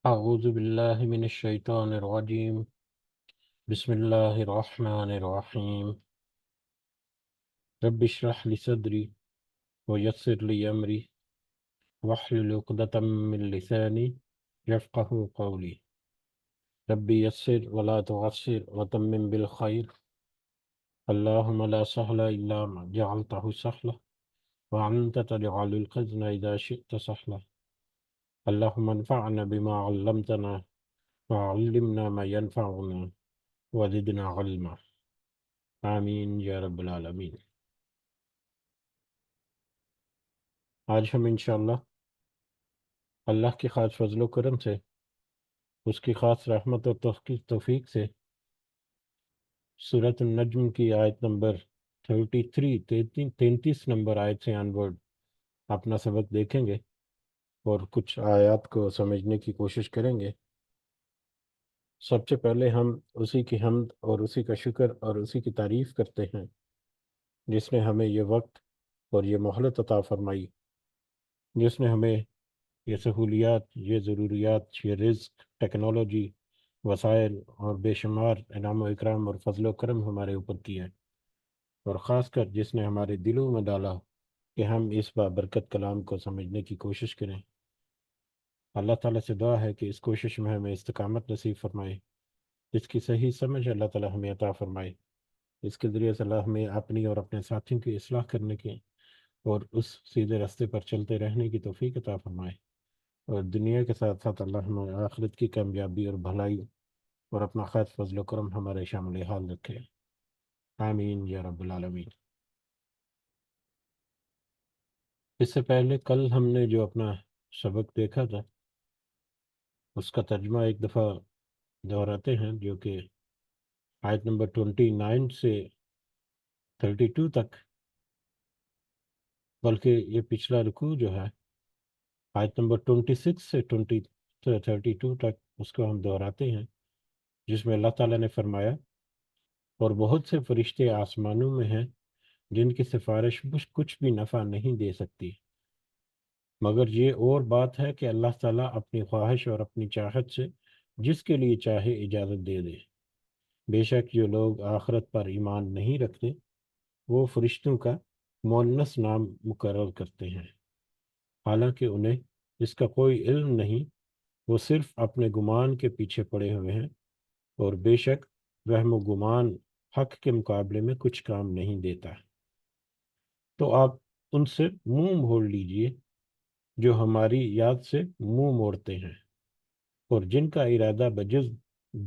أعوذ بالله من الشيطان الرجيم. بسم الله الرحمن الرحيم. رب اشرح لي صدري ويسر لي أمري واحلل عقدة من لساني يفقه قولي. رب يسر ولا تعسر وتمم بالخير. اللهم لا سهل إلا ما جعلته سهلا وأنت تجعل الحزن إذا شئت سهلا. اللهم انفعنا بما علمتنا وعلمنا ما ينفعنا وزدنا علما. آمین یا رب العالمین۔ آج ہم انشاءاللہ اللہ کی خاص فضل و کرم سے، اس کی خاص رحمت اور توفیق سے سورۃ النجم کی آیت نمبر 33 نمبر آیت سے آنورڈ اپنا سبق دیکھیں گے اور کچھ آیات کو سمجھنے کی کوشش کریں گے۔ سب سے پہلے ہم اسی کی حمد اور اسی کا شکر اور اسی کی تعریف کرتے ہیں جس نے ہمیں یہ وقت اور یہ مہلت عطا فرمائی، جس نے ہمیں یہ سہولیات، یہ ضروریات، یہ رزق، ٹیکنالوجی، وسائل اور بے شمار انعام و اکرام اور فضل و کرم ہمارے اوپر کیا ہے، اور خاص کر جس نے ہمارے دلوں میں ڈالا کہ ہم اس بابرکت کلام کو سمجھنے کی کوشش کریں۔ اللہ تعالیٰ سے دعا ہے کہ اس کوشش میں ہمیں استقامت نصیب فرمائے، اس کی صحیح سمجھ اللہ تعالیٰ ہمیں عطا فرمائے، اس کے ذریعے سے اللہ ہمیں اپنی اور اپنے ساتھیوں کی اصلاح کرنے کی اور اس سیدھے راستے پر چلتے رہنے کی توفیق عطا فرمائے، اور دنیا کے ساتھ ساتھ اللہ ہمیں آخرت کی کامیابی اور بھلائی اور اپنا خیر فضل و کرم ہمارے شامل حال رکھے۔ آمین یا رب العالمین۔ اس سے پہلے کل ہم نے جو اپنا سبق دیکھا تھا اس کا ترجمہ ایک دفعہ دہراتے ہیں، جو کہ آیت نمبر 29 سے 32 تک، بلکہ یہ پچھلا رکوع جو ہے آیت نمبر 26 سے 32 تک، اس کو ہم دہراتے ہیں، جس میں اللہ تعالیٰ نے فرمایا، اور بہت سے فرشتے آسمانوں میں ہیں جن کی سفارش کچھ بھی نفع نہیں دے سکتی، مگر یہ اور بات ہے کہ اللہ تعالیٰ اپنی خواہش اور اپنی چاہت سے جس کے لیے چاہے اجازت دے دے۔ بے شک جو لوگ آخرت پر ایمان نہیں رکھتے وہ فرشتوں کا مؤنث نام مقرر کرتے ہیں، حالانکہ انہیں اس کا کوئی علم نہیں، وہ صرف اپنے گمان کے پیچھے پڑے ہوئے ہیں، اور بے شک وہم و گمان حق کے مقابلے میں کچھ کام نہیں دیتا۔ تو آپ ان سے منہ موڑ لیجئے جو ہماری یاد سے منہ موڑتے ہیں، اور جن کا ارادہ بجز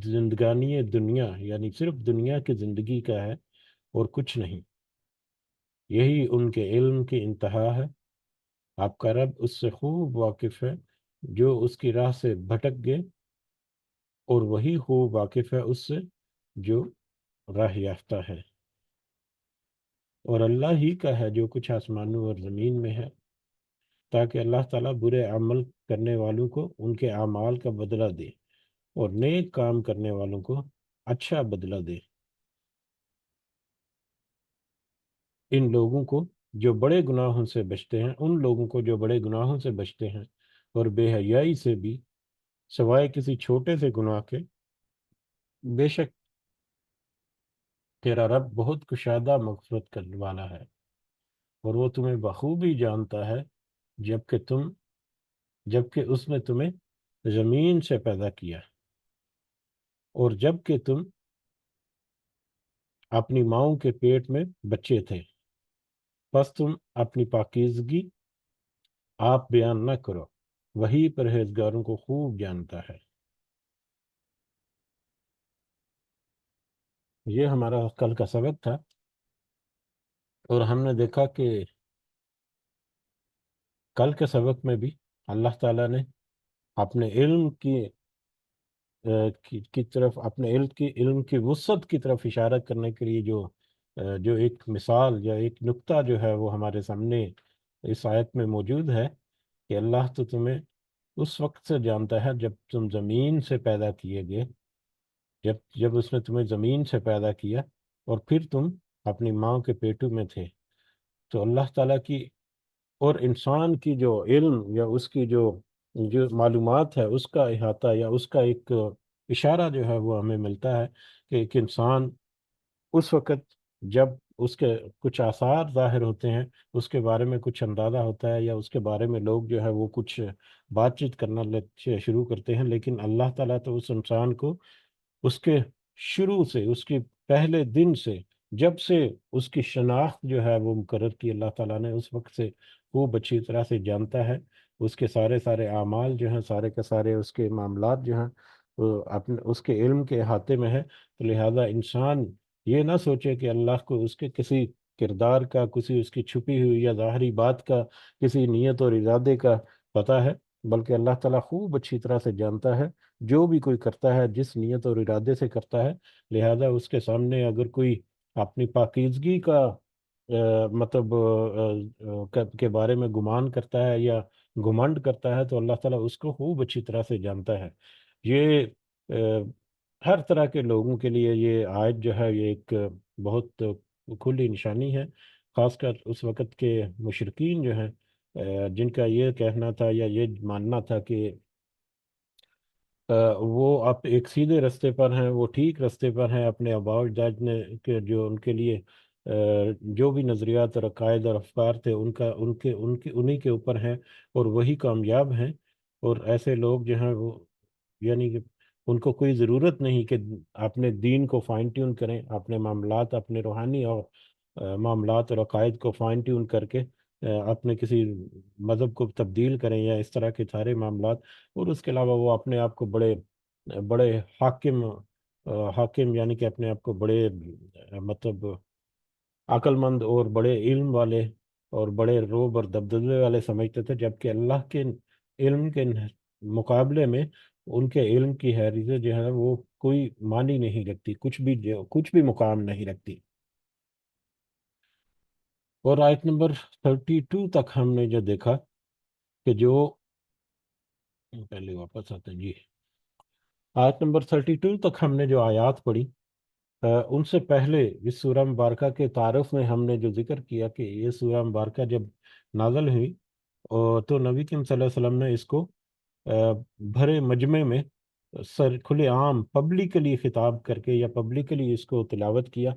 زندگانی دنیا یعنی صرف دنیا کی زندگی کا ہے اور کچھ نہیں، یہی ان کے علم کی انتہا ہے۔ آپ کا رب اس سے خوب واقف ہے جو اس کی راہ سے بھٹک گئے، اور وہی خوب واقف ہے اس سے جو راہ یافتہ ہے، اور اللہ ہی کا ہے جو کچھ آسمانوں اور زمین میں ہے، تاکہ اللہ تعالیٰ برے عمل کرنے والوں کو ان کے اعمال کا بدلہ دے اور نیک کام کرنے والوں کو اچھا بدلہ دے۔ ان لوگوں کو جو بڑے گناہوں سے بچتے ہیں، ان لوگوں کو جو بڑے گناہوں سے بچتے ہیں اور بے حیائی سے بھی، سوائے کسی چھوٹے سے گناہ کے، بے شک تیرا رب بہت کشادہ مغفرت کرنے والا ہے، اور وہ تمہیں بخوبی جانتا ہے، جبکہ اس نے تمہیں زمین سے پیدا کیا، اور جبکہ تم اپنی ماؤں کے پیٹ میں بچے تھے، پس تم اپنی پاکیزگی آپ بیان نہ کرو، وہی پرہیزگاروں کو خوب جانتا ہے۔ یہ ہمارا کل کا سبق تھا، اور ہم نے دیکھا کہ کل کے سبق میں بھی اللہ تعالیٰ نے اپنے علم کی طرف، اپنے علم کی وسعت کی طرف اشارہ کرنے کے لیے جو ایک مثال یا ایک نقطہ جو ہے وہ ہمارے سامنے اس آیت میں موجود ہے، کہ اللہ تو تمہیں اس وقت سے جانتا ہے جب تم زمین سے پیدا کیے گئے، جب اس نے تمہیں زمین سے پیدا کیا اور پھر تم اپنی ماں کے پیٹوں میں تھے، تو اللہ تعالیٰ کی اور انسان کی جو علم یا اس کی جو جو معلومات ہے اس کا احاطہ یا اس کا ایک اشارہ جو ہے وہ ہمیں ملتا ہے کہ ایک انسان اس وقت جب اس کے کچھ آثار ظاہر ہوتے ہیں، اس کے بارے میں کچھ اندازہ ہوتا ہے، یا اس کے بارے میں لوگ جو ہے وہ کچھ بات چیت کرنا شروع کرتے ہیں، لیکن اللہ تعالیٰ تو اس انسان کو اس کے شروع سے، اس کے پہلے دن سے، جب سے اس کی شناخت جو ہے وہ مقرر کی اللہ تعالیٰ نے، اس وقت سے خوب اچھی طرح سے جانتا ہے۔ اس کے سارے سارے اعمال جو ہیں، سارے کے سارے اس کے معاملات جو ہیں، وہ اپنے اس کے علم کے احاطے میں ہے۔ تو لہذا انسان یہ نہ سوچے کہ اللہ کو اس کے کسی کردار کا، کسی اس کی چھپی ہوئی یا ظاہری بات کا، کسی نیت اور ارادے کا پتہ ہے، بلکہ اللہ تعالیٰ خوب اچھی طرح سے جانتا ہے جو بھی کوئی کرتا ہے، جس نیت اور ارادے سے کرتا ہے۔ لہذا اس کے سامنے اگر کوئی اپنی پاکیزگی کا مطلب کے بارے میں گمان کرتا ہے یا گھمنڈ کرتا ہے، تو اللہ تعالیٰ اس کو خوب اچھی طرح سے جانتا ہے۔ یہ ہر طرح کے لوگوں کے لیے یہ آیت جو ہے یہ ایک بہت کھلی نشانی ہے، خاص کر اس وقت کے مشرکین جو ہیں، جن کا یہ کہنا تھا یا یہ ماننا تھا کہ وہ آپ ایک سیدھے رستے پر ہیں، وہ ٹھیک رستے پر ہیں، اپنے آباء و اجداد نے کے جو ان کے لیے جو بھی نظریات اور عقائد اور افکار تھے، انہی کے اوپر ہیں، اور وہی کامیاب ہیں۔ اور ایسے لوگ جو ہیں وہ، یعنی کہ ان کو کوئی ضرورت نہیں کہ اپنے دین کو فائن ٹیون کریں، اپنے معاملات، اپنے روحانی اور معاملات اور عقائد کو فائن ٹیون کر کے اپنے کسی مذہب کو تبدیل کریں یا اس طرح کے سارے معاملات۔ اور اس کے علاوہ وہ اپنے آپ کو بڑے بڑے حاکم یعنی کہ اپنے آپ کو بڑے مطلب عقل مند اور بڑے علم والے اور بڑے روب اور دبدبے والے سمجھتے تھے، جبکہ اللہ کے علم کے مقابلے میں ان کے علم کی حیثیت جو ہے وہ کوئی معنی نہیں رکھتی، کچھ بھی مقام نہیں رکھتی۔ اور آیت نمبر 32 تک ہم نے جو دیکھا کہ جو پہلے واپس آتے ہیں جی، آیت نمبر 32 تک ہم نے جو آیات پڑھی، ان سے پہلے اس سورہ مبارکہ کے تعارف میں ہم نے جو ذکر کیا کہ یہ سورہ مبارکہ جب نازل ہوئی، تو نبی کریم صلی اللہ علیہ وسلم نے اس کو بھرے مجمع میں کھلے عام پبلکلی خطاب کر کے یا پبلکلی اس کو تلاوت کیا،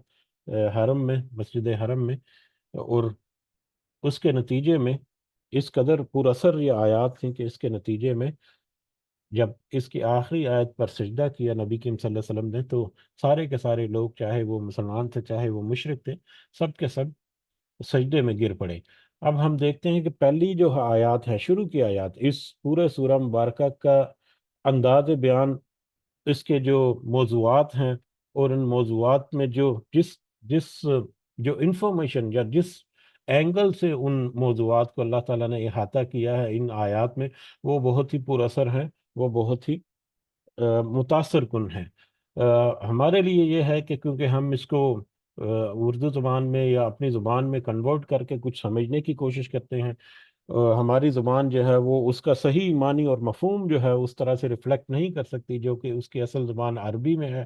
حرم میں، مسجد حرم میں۔ اور اس کے نتیجے میں اس قدر پر اثر یہ آیات تھیں کہ اس کے نتیجے میں جب اس کی آخری آیت پر سجدہ کیا نبی کریم صلی اللہ علیہ وسلم نے، تو سارے کے سارے لوگ، چاہے وہ مسلمان تھے چاہے وہ مشرک تھے، سب کے سب سجدے میں گر پڑے۔ اب ہم دیکھتے ہیں کہ پہلی جو آیات ہے، شروع کی آیات، اس پورے سورہ مبارکہ کا انداز بیان، اس کے جو موضوعات ہیں، اور ان موضوعات میں جس جو انفارمیشن یا جس اینگل سے ان موضوعات کو اللہ تعالیٰ نے احاطہ کیا ہے ان آیات میں، وہ بہت ہی پر اثر ہے، وہ بہت ہی متاثر کن ہے۔ ہمارے لیے یہ ہے کہ کیونکہ ہم اس کو اردو زبان میں یا اپنی زبان میں کنورٹ کر کے کچھ سمجھنے کی کوشش کرتے ہیں، ہماری زبان جو ہے وہ اس کا صحیح معنی اور مفہوم جو ہے اس طرح سے ریفلیکٹ نہیں کر سکتی جو کہ اس کی اصل زبان عربی میں ہے۔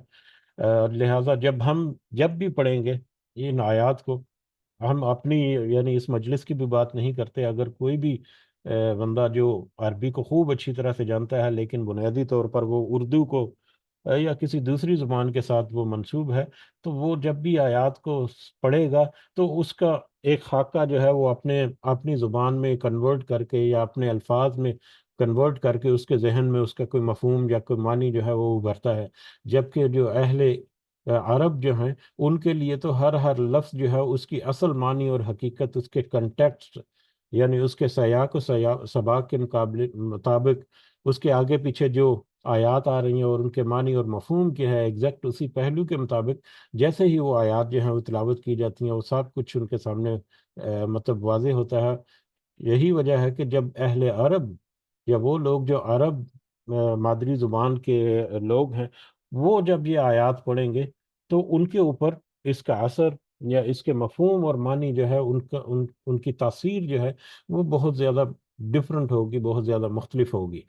لہٰذا جب بھی پڑھیں گے ان آیات کو، ہم اپنی یعنی اس مجلس کی بھی بات نہیں کرتے، اگر کوئی بھی بندہ جو عربی کو خوب اچھی طرح سے جانتا ہے لیکن بنیادی طور پر وہ اردو کو یا کسی دوسری زبان کے ساتھ وہ منسوب ہے، تو وہ جب بھی آیات کو پڑھے گا تو اس کا ایک خاکہ جو ہے وہ اپنی زبان میں کنورٹ کر کے یا اپنے الفاظ میں کنورٹ کر کے اس کے ذہن میں اس کا کوئی مفہوم یا کوئی معنی جو ہے وہ ابھرتا ہے۔ جبکہ جو اہل عرب جو ہیں، ان کے لیے تو ہر لفظ جو ہے اس کی اصل معنی اور حقیقت، اس کے کنٹیکسٹ یعنی اس کے سیاق و سباق کے مطابق، اس کے آگے پیچھے جو آیات آ رہی ہیں اور ان کے معنی اور مفہوم کیا ہے، ایگزیکٹ اسی پہلو کے مطابق جیسے ہی وہ آیات جو ہیں وہ تلاوت کی جاتی ہیں، وہ سب کچھ ان کے سامنے مطلب واضح ہوتا ہے۔ یہی وجہ ہے کہ جب اہل عرب یا وہ لوگ جو عرب مادری زبان کے لوگ ہیں، وہ جب یہ آیات پڑھیں گے تو ان کے اوپر اس کا اثر یا اس کے مفہوم اور معنی جو ہے ان کی تاثیر جو ہے وہ بہت زیادہ ڈفرنٹ ہوگی، بہت زیادہ مختلف ہوگی۔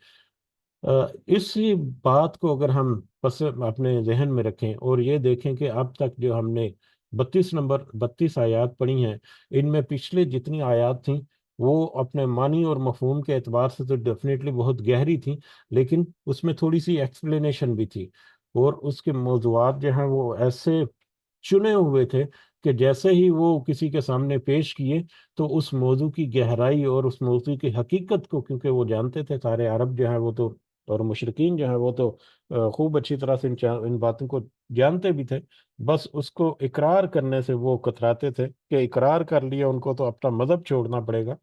اسی بات کو اگر ہم پس اپنے ذہن میں رکھیں اور یہ دیکھیں کہ اب تک جو ہم نے 32 آیات پڑھی ہیں، ان میں پچھلے جتنی آیات تھیں وہ اپنے معنی اور مفہوم کے اعتبار سے تو ڈیفینیٹلی بہت گہری تھیں، لیکن اس میں تھوڑی سی ایکسپلینیشن بھی تھی، اور اس کے موضوعات جو ہیں وہ ایسے چنے ہوئے تھے کہ جیسے ہی وہ کسی کے سامنے پیش کیے تو اس موضوع کی گہرائی اور اس موضوع کی حقیقت کو، کیونکہ وہ جانتے تھے، سارے عرب جو ہیں وہ تو، اور مشرقین جو ہیں وہ تو خوب اچھی طرح سے ان باتوں کو جانتے بھی تھے، بس اس کو اقرار کرنے سے وہ کتراتے تھے کہ اقرار کر لیا ان کو تو اپنا مذہب چھوڑنا پڑے گا،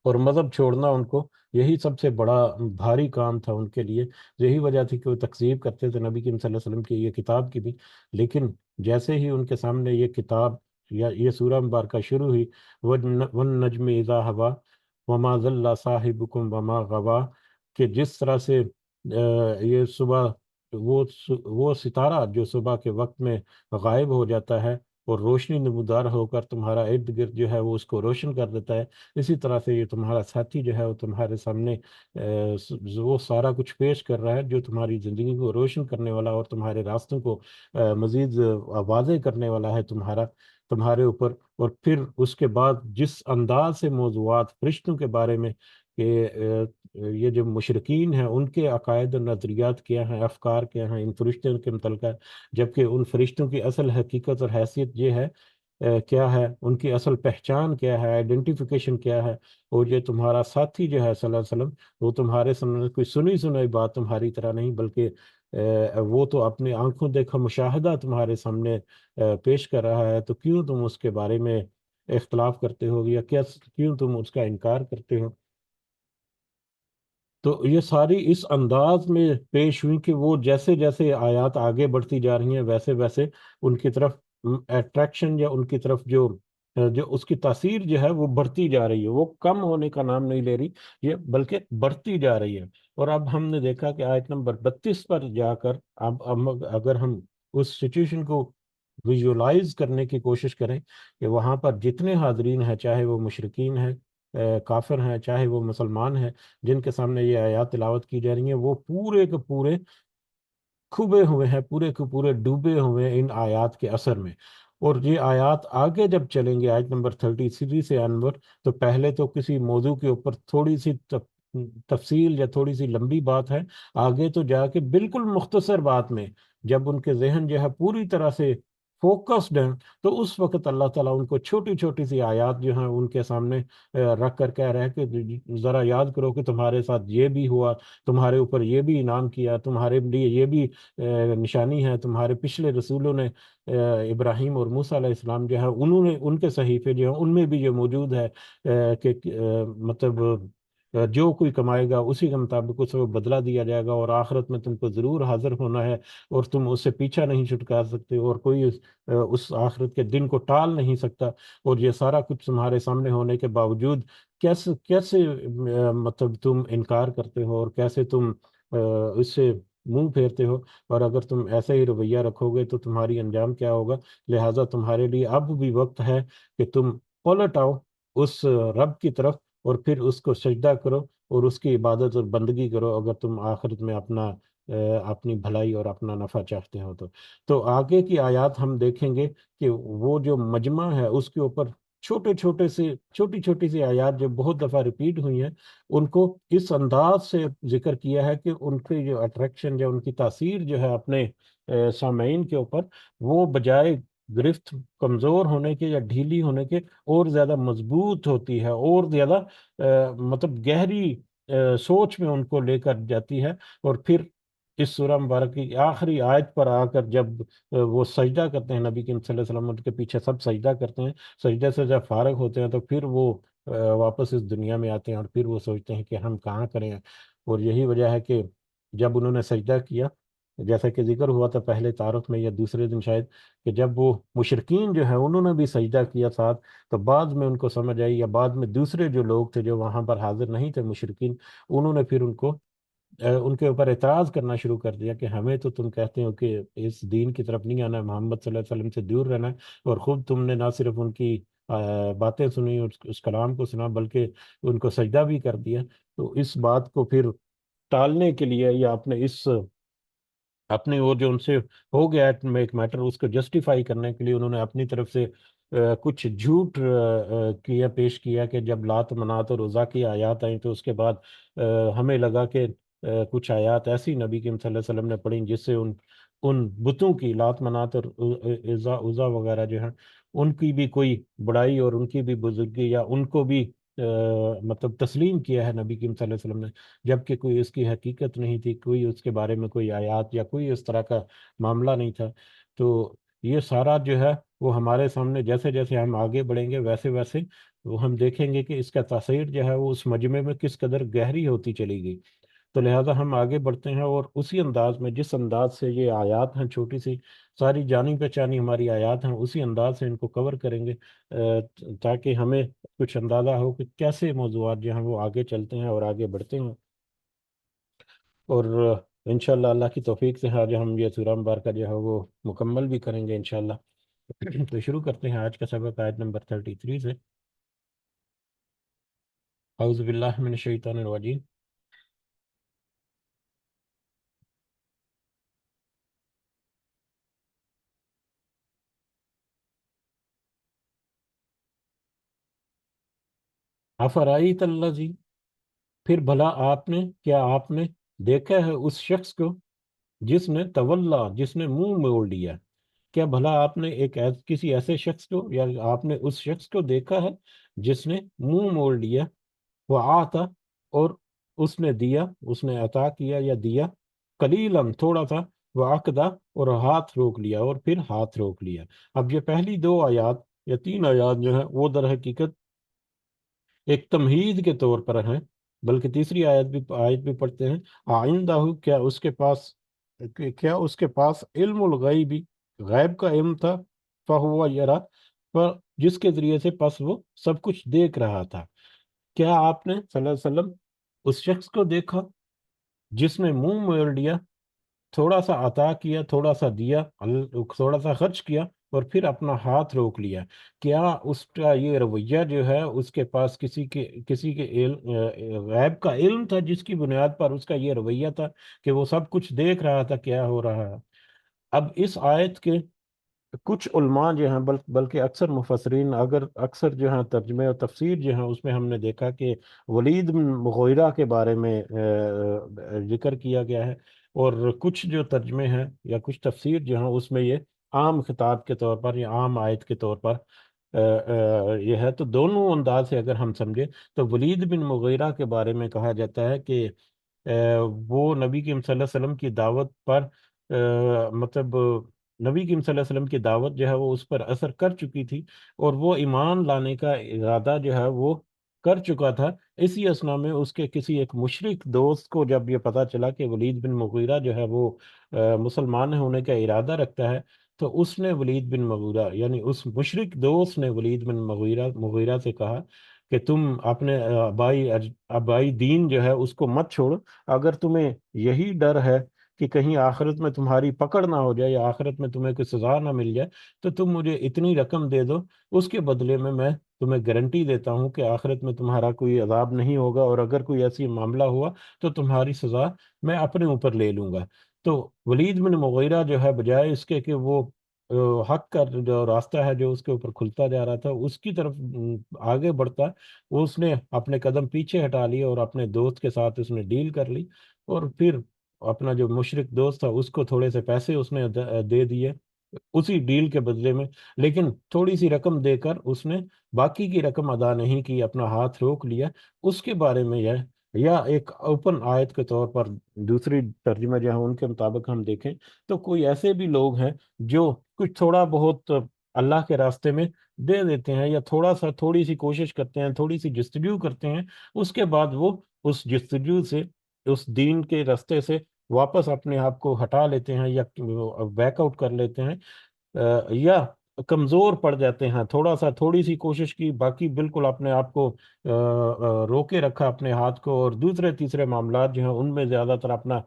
اور مذہب چھوڑنا ان کو یہی سب سے بڑا بھاری کام تھا ان کے لیے۔ یہی وجہ تھی کہ وہ تکذیب کرتے تھے نبی کریم صلی اللہ علیہ وسلم کی یہ کتاب کی بھی، لیکن جیسے ہی ان کے سامنے یہ کتاب یا یہ سورہ مبارکہ شروع ہوئی، وَالنَّجْمِ إِذَا هَوَىٰ وَمَا ضَلَّ صَاحِبُكُمْ وَمَا غَوَىٰ، کہ جس طرح سے یہ صبح، وہ ستارہ جو صبح کے وقت میں غائب ہو جاتا ہے اور روشنی نمودار ہو کر تمہارا ارد گرد جو ہے وہ اس کو روشن کر دیتا ہے، اسی طرح سے یہ تمہارا ساتھی جو ہے وہ تمہارے سامنے وہ سارا کچھ پیش کر رہا ہے جو تمہاری زندگی کو روشن کرنے والا اور تمہارے راستوں کو مزید واضح کرنے والا ہے تمہارے اوپر۔ اور پھر اس کے بعد جس انداز سے موضوعات فرشتوں کے بارے میں، کہ یہ جو مشرقین ہیں ان کے عقائد و نظریات کیا ہیں، افکار کیا ہیں ان فرشتوں کے متعلقہ، جبکہ ان فرشتوں کی اصل حقیقت اور حیثیت یہ ہے، کیا ہے ان کی اصل پہچان، کیا ہے آئیڈینٹیفیکیشن کیا ہے، اور یہ تمہارا ساتھی جو ہے صلی اللہ علیہ وسلم، وہ تمہارے سامنے کوئی سنی سنائی بات تمہاری طرح نہیں، بلکہ وہ تو اپنی آنکھوں دیکھا مشاہدہ تمہارے سامنے پیش کر رہا ہے، تو کیوں تم اس کے بارے میں اختلاف کرتے ہو، یا کیوں تم اس کا انکار کرتے ہو؟ تو یہ ساری اس انداز میں پیش ہوئی کہ وہ جیسے جیسے آیات آگے بڑھتی جا رہی ہیں، ویسے ویسے ان کی طرف اٹریکشن، یا ان کی طرف جو اس کی تاثیر جو ہے وہ بڑھتی جا رہی ہے، وہ کم ہونے کا نام نہیں لے رہی، یہ بلکہ بڑھتی جا رہی ہے۔ اور اب ہم نے دیکھا کہ آیت نمبر 32 پر جا کر، اب اگر ہم اس سچویشن کو ویژولائز کرنے کی کوشش کریں کہ وہاں پر جتنے حاضرین ہیں، چاہے وہ مشرقین ہیں، کافر ہیں، چاہے وہ مسلمان ہیں، جن کے سامنے یہ آیات تلاوت کی جا رہی ہیں، وہ پورے کے پورے کھبے ہوئے ہیں، پورے کے پورے ڈوبے ہوئے ہیں ان آیات کے اثر میں۔ اور یہ آیات آگے جب چلیں گے، آیت نمبر 33 سے انور، تو پہلے تو کسی موضوع کے اوپر تھوڑی سی تفصیل یا تھوڑی سی لمبی بات ہے، آگے تو جا کے بالکل مختصر بات میں جب ان کے ذہن جو ہے پوری طرح سے فوکسڈ ہیں، تو اس وقت اللہ تعالیٰ ان کو چھوٹی چھوٹی سی آیات جو ہیں ان کے سامنے رکھ کر کہہ رہے ہیں کہ ذرا یاد کرو کہ تمہارے ساتھ یہ بھی ہوا، تمہارے اوپر یہ بھی انعام کیا، تمہارے لیے یہ بھی نشانی ہے، تمہارے پچھلے رسولوں نے، ابراہیم اور موسیٰ علیہ السلام جو ہے انہوں نے، ان کے صحیفے جو ہیں ان میں بھی یہ موجود ہے، کہ مطلب جو کوئی کمائے گا اسی کے مطابق اسے وہ بدلہ دیا جائے گا، اور آخرت میں تم کو ضرور حاضر ہونا ہے، اور تم اس سے پیچھا نہیں چھٹکا سکتے، اور کوئی اس آخرت کے دن کو ٹال نہیں سکتا، اور یہ سارا کچھ تمہارے سامنے ہونے کے باوجود کیسے کیسے مطلب تم انکار کرتے ہو، اور کیسے تم اس سے منہ پھیرتے ہو، اور اگر تم ایسا ہی رویہ رکھو گے تو تمہاری انجام کیا ہوگا؟ لہٰذا تمہارے لیے اب بھی وقت ہے کہ تم پلٹ آؤ اس رب کی طرف، اور پھر اس کو سجدہ کرو اور اس کی عبادت اور بندگی کرو، اگر تم آخرت میں اپنی بھلائی اور اپنا نفع چاہتے ہو تو آگے کی آیات ہم دیکھیں گے کہ وہ جو مجمع ہے اس کے اوپر چھوٹی چھوٹی سی آیات جو بہت دفعہ ریپیٹ ہوئی ہیں، ان کو اس انداز سے ذکر کیا ہے کہ ان کی جو اٹریکشن یا ان کی تاثیر جو ہے اپنے سامعین کے اوپر، وہ بجائے گرفت کمزور ہونے کے یا ڈھیلی ہونے کے اور زیادہ مضبوط ہوتی ہے، اور زیادہ مطلب گہری سوچ میں ان کو لے کر جاتی ہے۔ اور پھر اس سورہ مبارک کی آخری آیت پر آ کر جب وہ سجدہ کرتے ہیں، نبی کریم صلی اللہ علیہ وسلم ان کے پیچھے سب سجدہ کرتے ہیں، سجدے سے جب فارغ ہوتے ہیں تو پھر وہ واپس اس دنیا میں آتے ہیں، اور پھر وہ سوچتے ہیں کہ ہم کہاں کریں۔ اور یہی وجہ ہے کہ جب انہوں نے سجدہ کیا، جیسا کہ ذکر ہوا تھا پہلے تعارف میں یا دوسرے دن شاید، کہ جب وہ مشرقین جو ہیں انہوں نے بھی سجدہ کیا ساتھ، تو بعد میں ان کو سمجھ آئی، یا بعد میں دوسرے جو لوگ تھے جو وہاں پر حاضر نہیں تھے مشرقین، انہوں نے پھر ان کے اوپر اعتراض کرنا شروع کر دیا کہ ہمیں تو تم کہتے ہو کہ اس دین کی طرف نہیں آنا، محمد صلی اللہ علیہ وسلم سے دور رہنا ہے، اور خود تم نے نہ صرف ان کی باتیں سنی، اس کلام کو سنا، بلکہ ان کو سجدہ بھی کر دیا۔ تو اس بات کو پھر ٹالنے کے لیے، یا اپنے وہ جو ان سے ہو گیا ایک میٹر، اس کو جسٹیفائی کرنے کے لیے انہوں نے اپنی طرف سے کچھ جھوٹ کیا پیش کیا کہ جب لات منات اور عزا کی آیات آئیں تو اس کے بعد ہمیں لگا کہ کچھ آیات ایسی نبی کریم صلی اللہ علیہ وسلم نے پڑھی جس سے ان بتوں کی لات منات اور عزا وغیرہ جو ہیں ان کی بھی کوئی بڑائی اور ان کی بھی بزرگی یا ان کو بھی مطلب تسلیم کیا ہے نبی کریم صلی اللہ علیہ وسلم نے، جبکہ کوئی اس کی حقیقت نہیں تھی، کوئی اس کے بارے میں کوئی آیات یا کوئی اس طرح کا معاملہ نہیں تھا۔ تو یہ سارا جو ہے وہ ہمارے سامنے جیسے جیسے ہم آگے بڑھیں گے ویسے ویسے وہ ہم دیکھیں گے کہ اس کا تاثیر جو ہے وہ اس مجمع میں کس قدر گہری ہوتی چلی گئی۔ تو لہٰذا ہم آگے بڑھتے ہیں اور اسی انداز میں جس انداز سے یہ آیات ہیں چھوٹی سی ساری جانی پہچانی ہماری آیات ہیں اسی انداز سے ان کو کور کریں گے، تاکہ ہمیں کچھ اندازہ ہو کہ کیسے موضوعات جو ہیں وہ آگے چلتے ہیں اور آگے بڑھتے ہیں۔ اور انشاءاللہ اللہ کی توفیق سے آج ہم یہ سورہ مبارکہ جو ہے وہ مکمل بھی کریں گے انشاءاللہ۔ تو شروع کرتے ہیں آج کا سبق آیت نمبر 33 سے۔ اعوذ باللہ من الشیطان الرجیم۔ افرائیت الذی، پھر بھلا آپ نے دیکھا ہے اس شخص کو جس نے تولا، جس نے منہ موڑ لیا؟ کیا بھلا آپ نے کسی ایسے شخص کو یا آپ نے اس شخص کو دیکھا ہے جس نے منہ موڑ لیا؟ وہ آتا، اور اس نے دیا، اس نے عطا کیا یا دیا، قلیلاً تھوڑا سا، وہ عقدہ، اور ہاتھ روک لیا اور پھر ہاتھ روک لیا۔ اب یہ پہلی دو آیات یا تین آیات جو ہیں وہ در حقیقت ایک تمہید کے طور پر ہیں، بلکہ تیسری آیت بھی پڑھتے ہیں، آئندہ، کیا اس کے پاس علم الغیبی، غیب کا علم تھا، فہو یرا، پر جس کے ذریعے سے پس وہ سب کچھ دیکھ رہا تھا۔ کیا آپ نے صلی اللہ علیہ وسلم اس شخص کو دیکھا جس نے منہ موڑ لیا، تھوڑا سا عطا کیا، تھوڑا سا دیا، تھوڑا سا خرچ کیا اور پھر اپنا ہاتھ روک لیا؟ کیا اس کا یہ رویہ جو ہے اس کے پاس کسی کے غیب کا علم تھا جس کی بنیاد پر اس کا یہ رویہ تھا کہ وہ سب کچھ دیکھ رہا تھا کیا ہو رہا ہے؟ اب اس آیت کے کچھ علماء جو ہیں بلکہ اکثر مفسرین، اکثر جو ہیں ترجمے اور تفسیر جو ہیں اس میں ہم نے دیکھا کہ ولید بن مغیرہ کے بارے میں ذکر کیا گیا ہے، اور کچھ جو ترجمے ہیں یا کچھ تفسیر جو ہیں اس میں یہ عام خطاب کے طور پر یا عام آیت کے طور پر یہ ہے۔ تو دونوں انداز سے اگر ہم سمجھیں تو ولید بن مغیرہ کے بارے میں کہا جاتا ہے کہ وہ نبی کریم صلی اللہ علیہ وسلم کی دعوت پر مطلب نبی کریم صلی اللہ علیہ وسلم کی دعوت جو ہے وہ اس پر اثر کر چکی تھی، اور وہ ایمان لانے کا ارادہ جو ہے وہ کر چکا تھا۔ اسی اسنا میں اس کے کسی ایک مشرک دوست کو جب یہ پتا چلا کہ ولید بن مغیرہ جو ہے وہ مسلمان ہونے کا ارادہ رکھتا ہے، تو اس نے ولید بن مغیرہ یعنی اس مشرک دوست نے ولید بن مغیرہ سے کہا کہ تم اپنے آبائی دین جو ہے اس کو مت چھوڑ، اگر تمہیں یہی ڈر ہے کہ کہیں آخرت میں تمہاری پکڑ نہ ہو جائے یا آخرت میں تمہیں کوئی سزا نہ مل جائے، تو تم مجھے اتنی رقم دے دو، اس کے بدلے میں تمہیں گارنٹی دیتا ہوں کہ آخرت میں تمہارا کوئی عذاب نہیں ہوگا، اور اگر کوئی ایسی معاملہ ہوا تو تمہاری سزا میں اپنے اوپر لے لوں گا۔ تو ولید بن مغیرہ جو ہے بجائے اس کے کہ وہ حق کا جو راستہ ہے جو اس کے اوپر کھلتا جا رہا تھا اس کی طرف آگے بڑھتا، اس نے اپنے قدم پیچھے ہٹا لیے اور اپنے دوست کے ساتھ اس نے ڈیل کر لی، اور پھر اپنا جو مشرک دوست تھا اس کو تھوڑے سے پیسے اس نے دے دیے اسی ڈیل کے بدلے میں، لیکن تھوڑی سی رقم دے کر اس نے باقی کی رقم ادا نہیں کی، اپنا ہاتھ روک لیا۔ اس کے بارے میں یہ یا ایک اوپن آیت کے طور پر دوسری ترجمہ جو ہے ان کے مطابق ہم دیکھیں تو کوئی ایسے بھی لوگ ہیں جو کچھ تھوڑا بہت اللہ کے راستے میں دے دیتے ہیں یا تھوڑی سی کوشش کرتے ہیں، تھوڑی سی جستجو کرتے ہیں، اس کے بعد وہ اس جستجو سے، اس دین کے راستے سے واپس اپنے آپ کو ہٹا لیتے ہیں یا بیک آؤٹ کر لیتے ہیں، یا کمزور پڑ جاتے ہیں، تھوڑی سی کوشش کی، باقی بالکل اپنے آپ کو روکے رکھا اپنے ہاتھ کو، اور دوسرے تیسرے معاملات جو ہیں ان میں زیادہ تر اپنا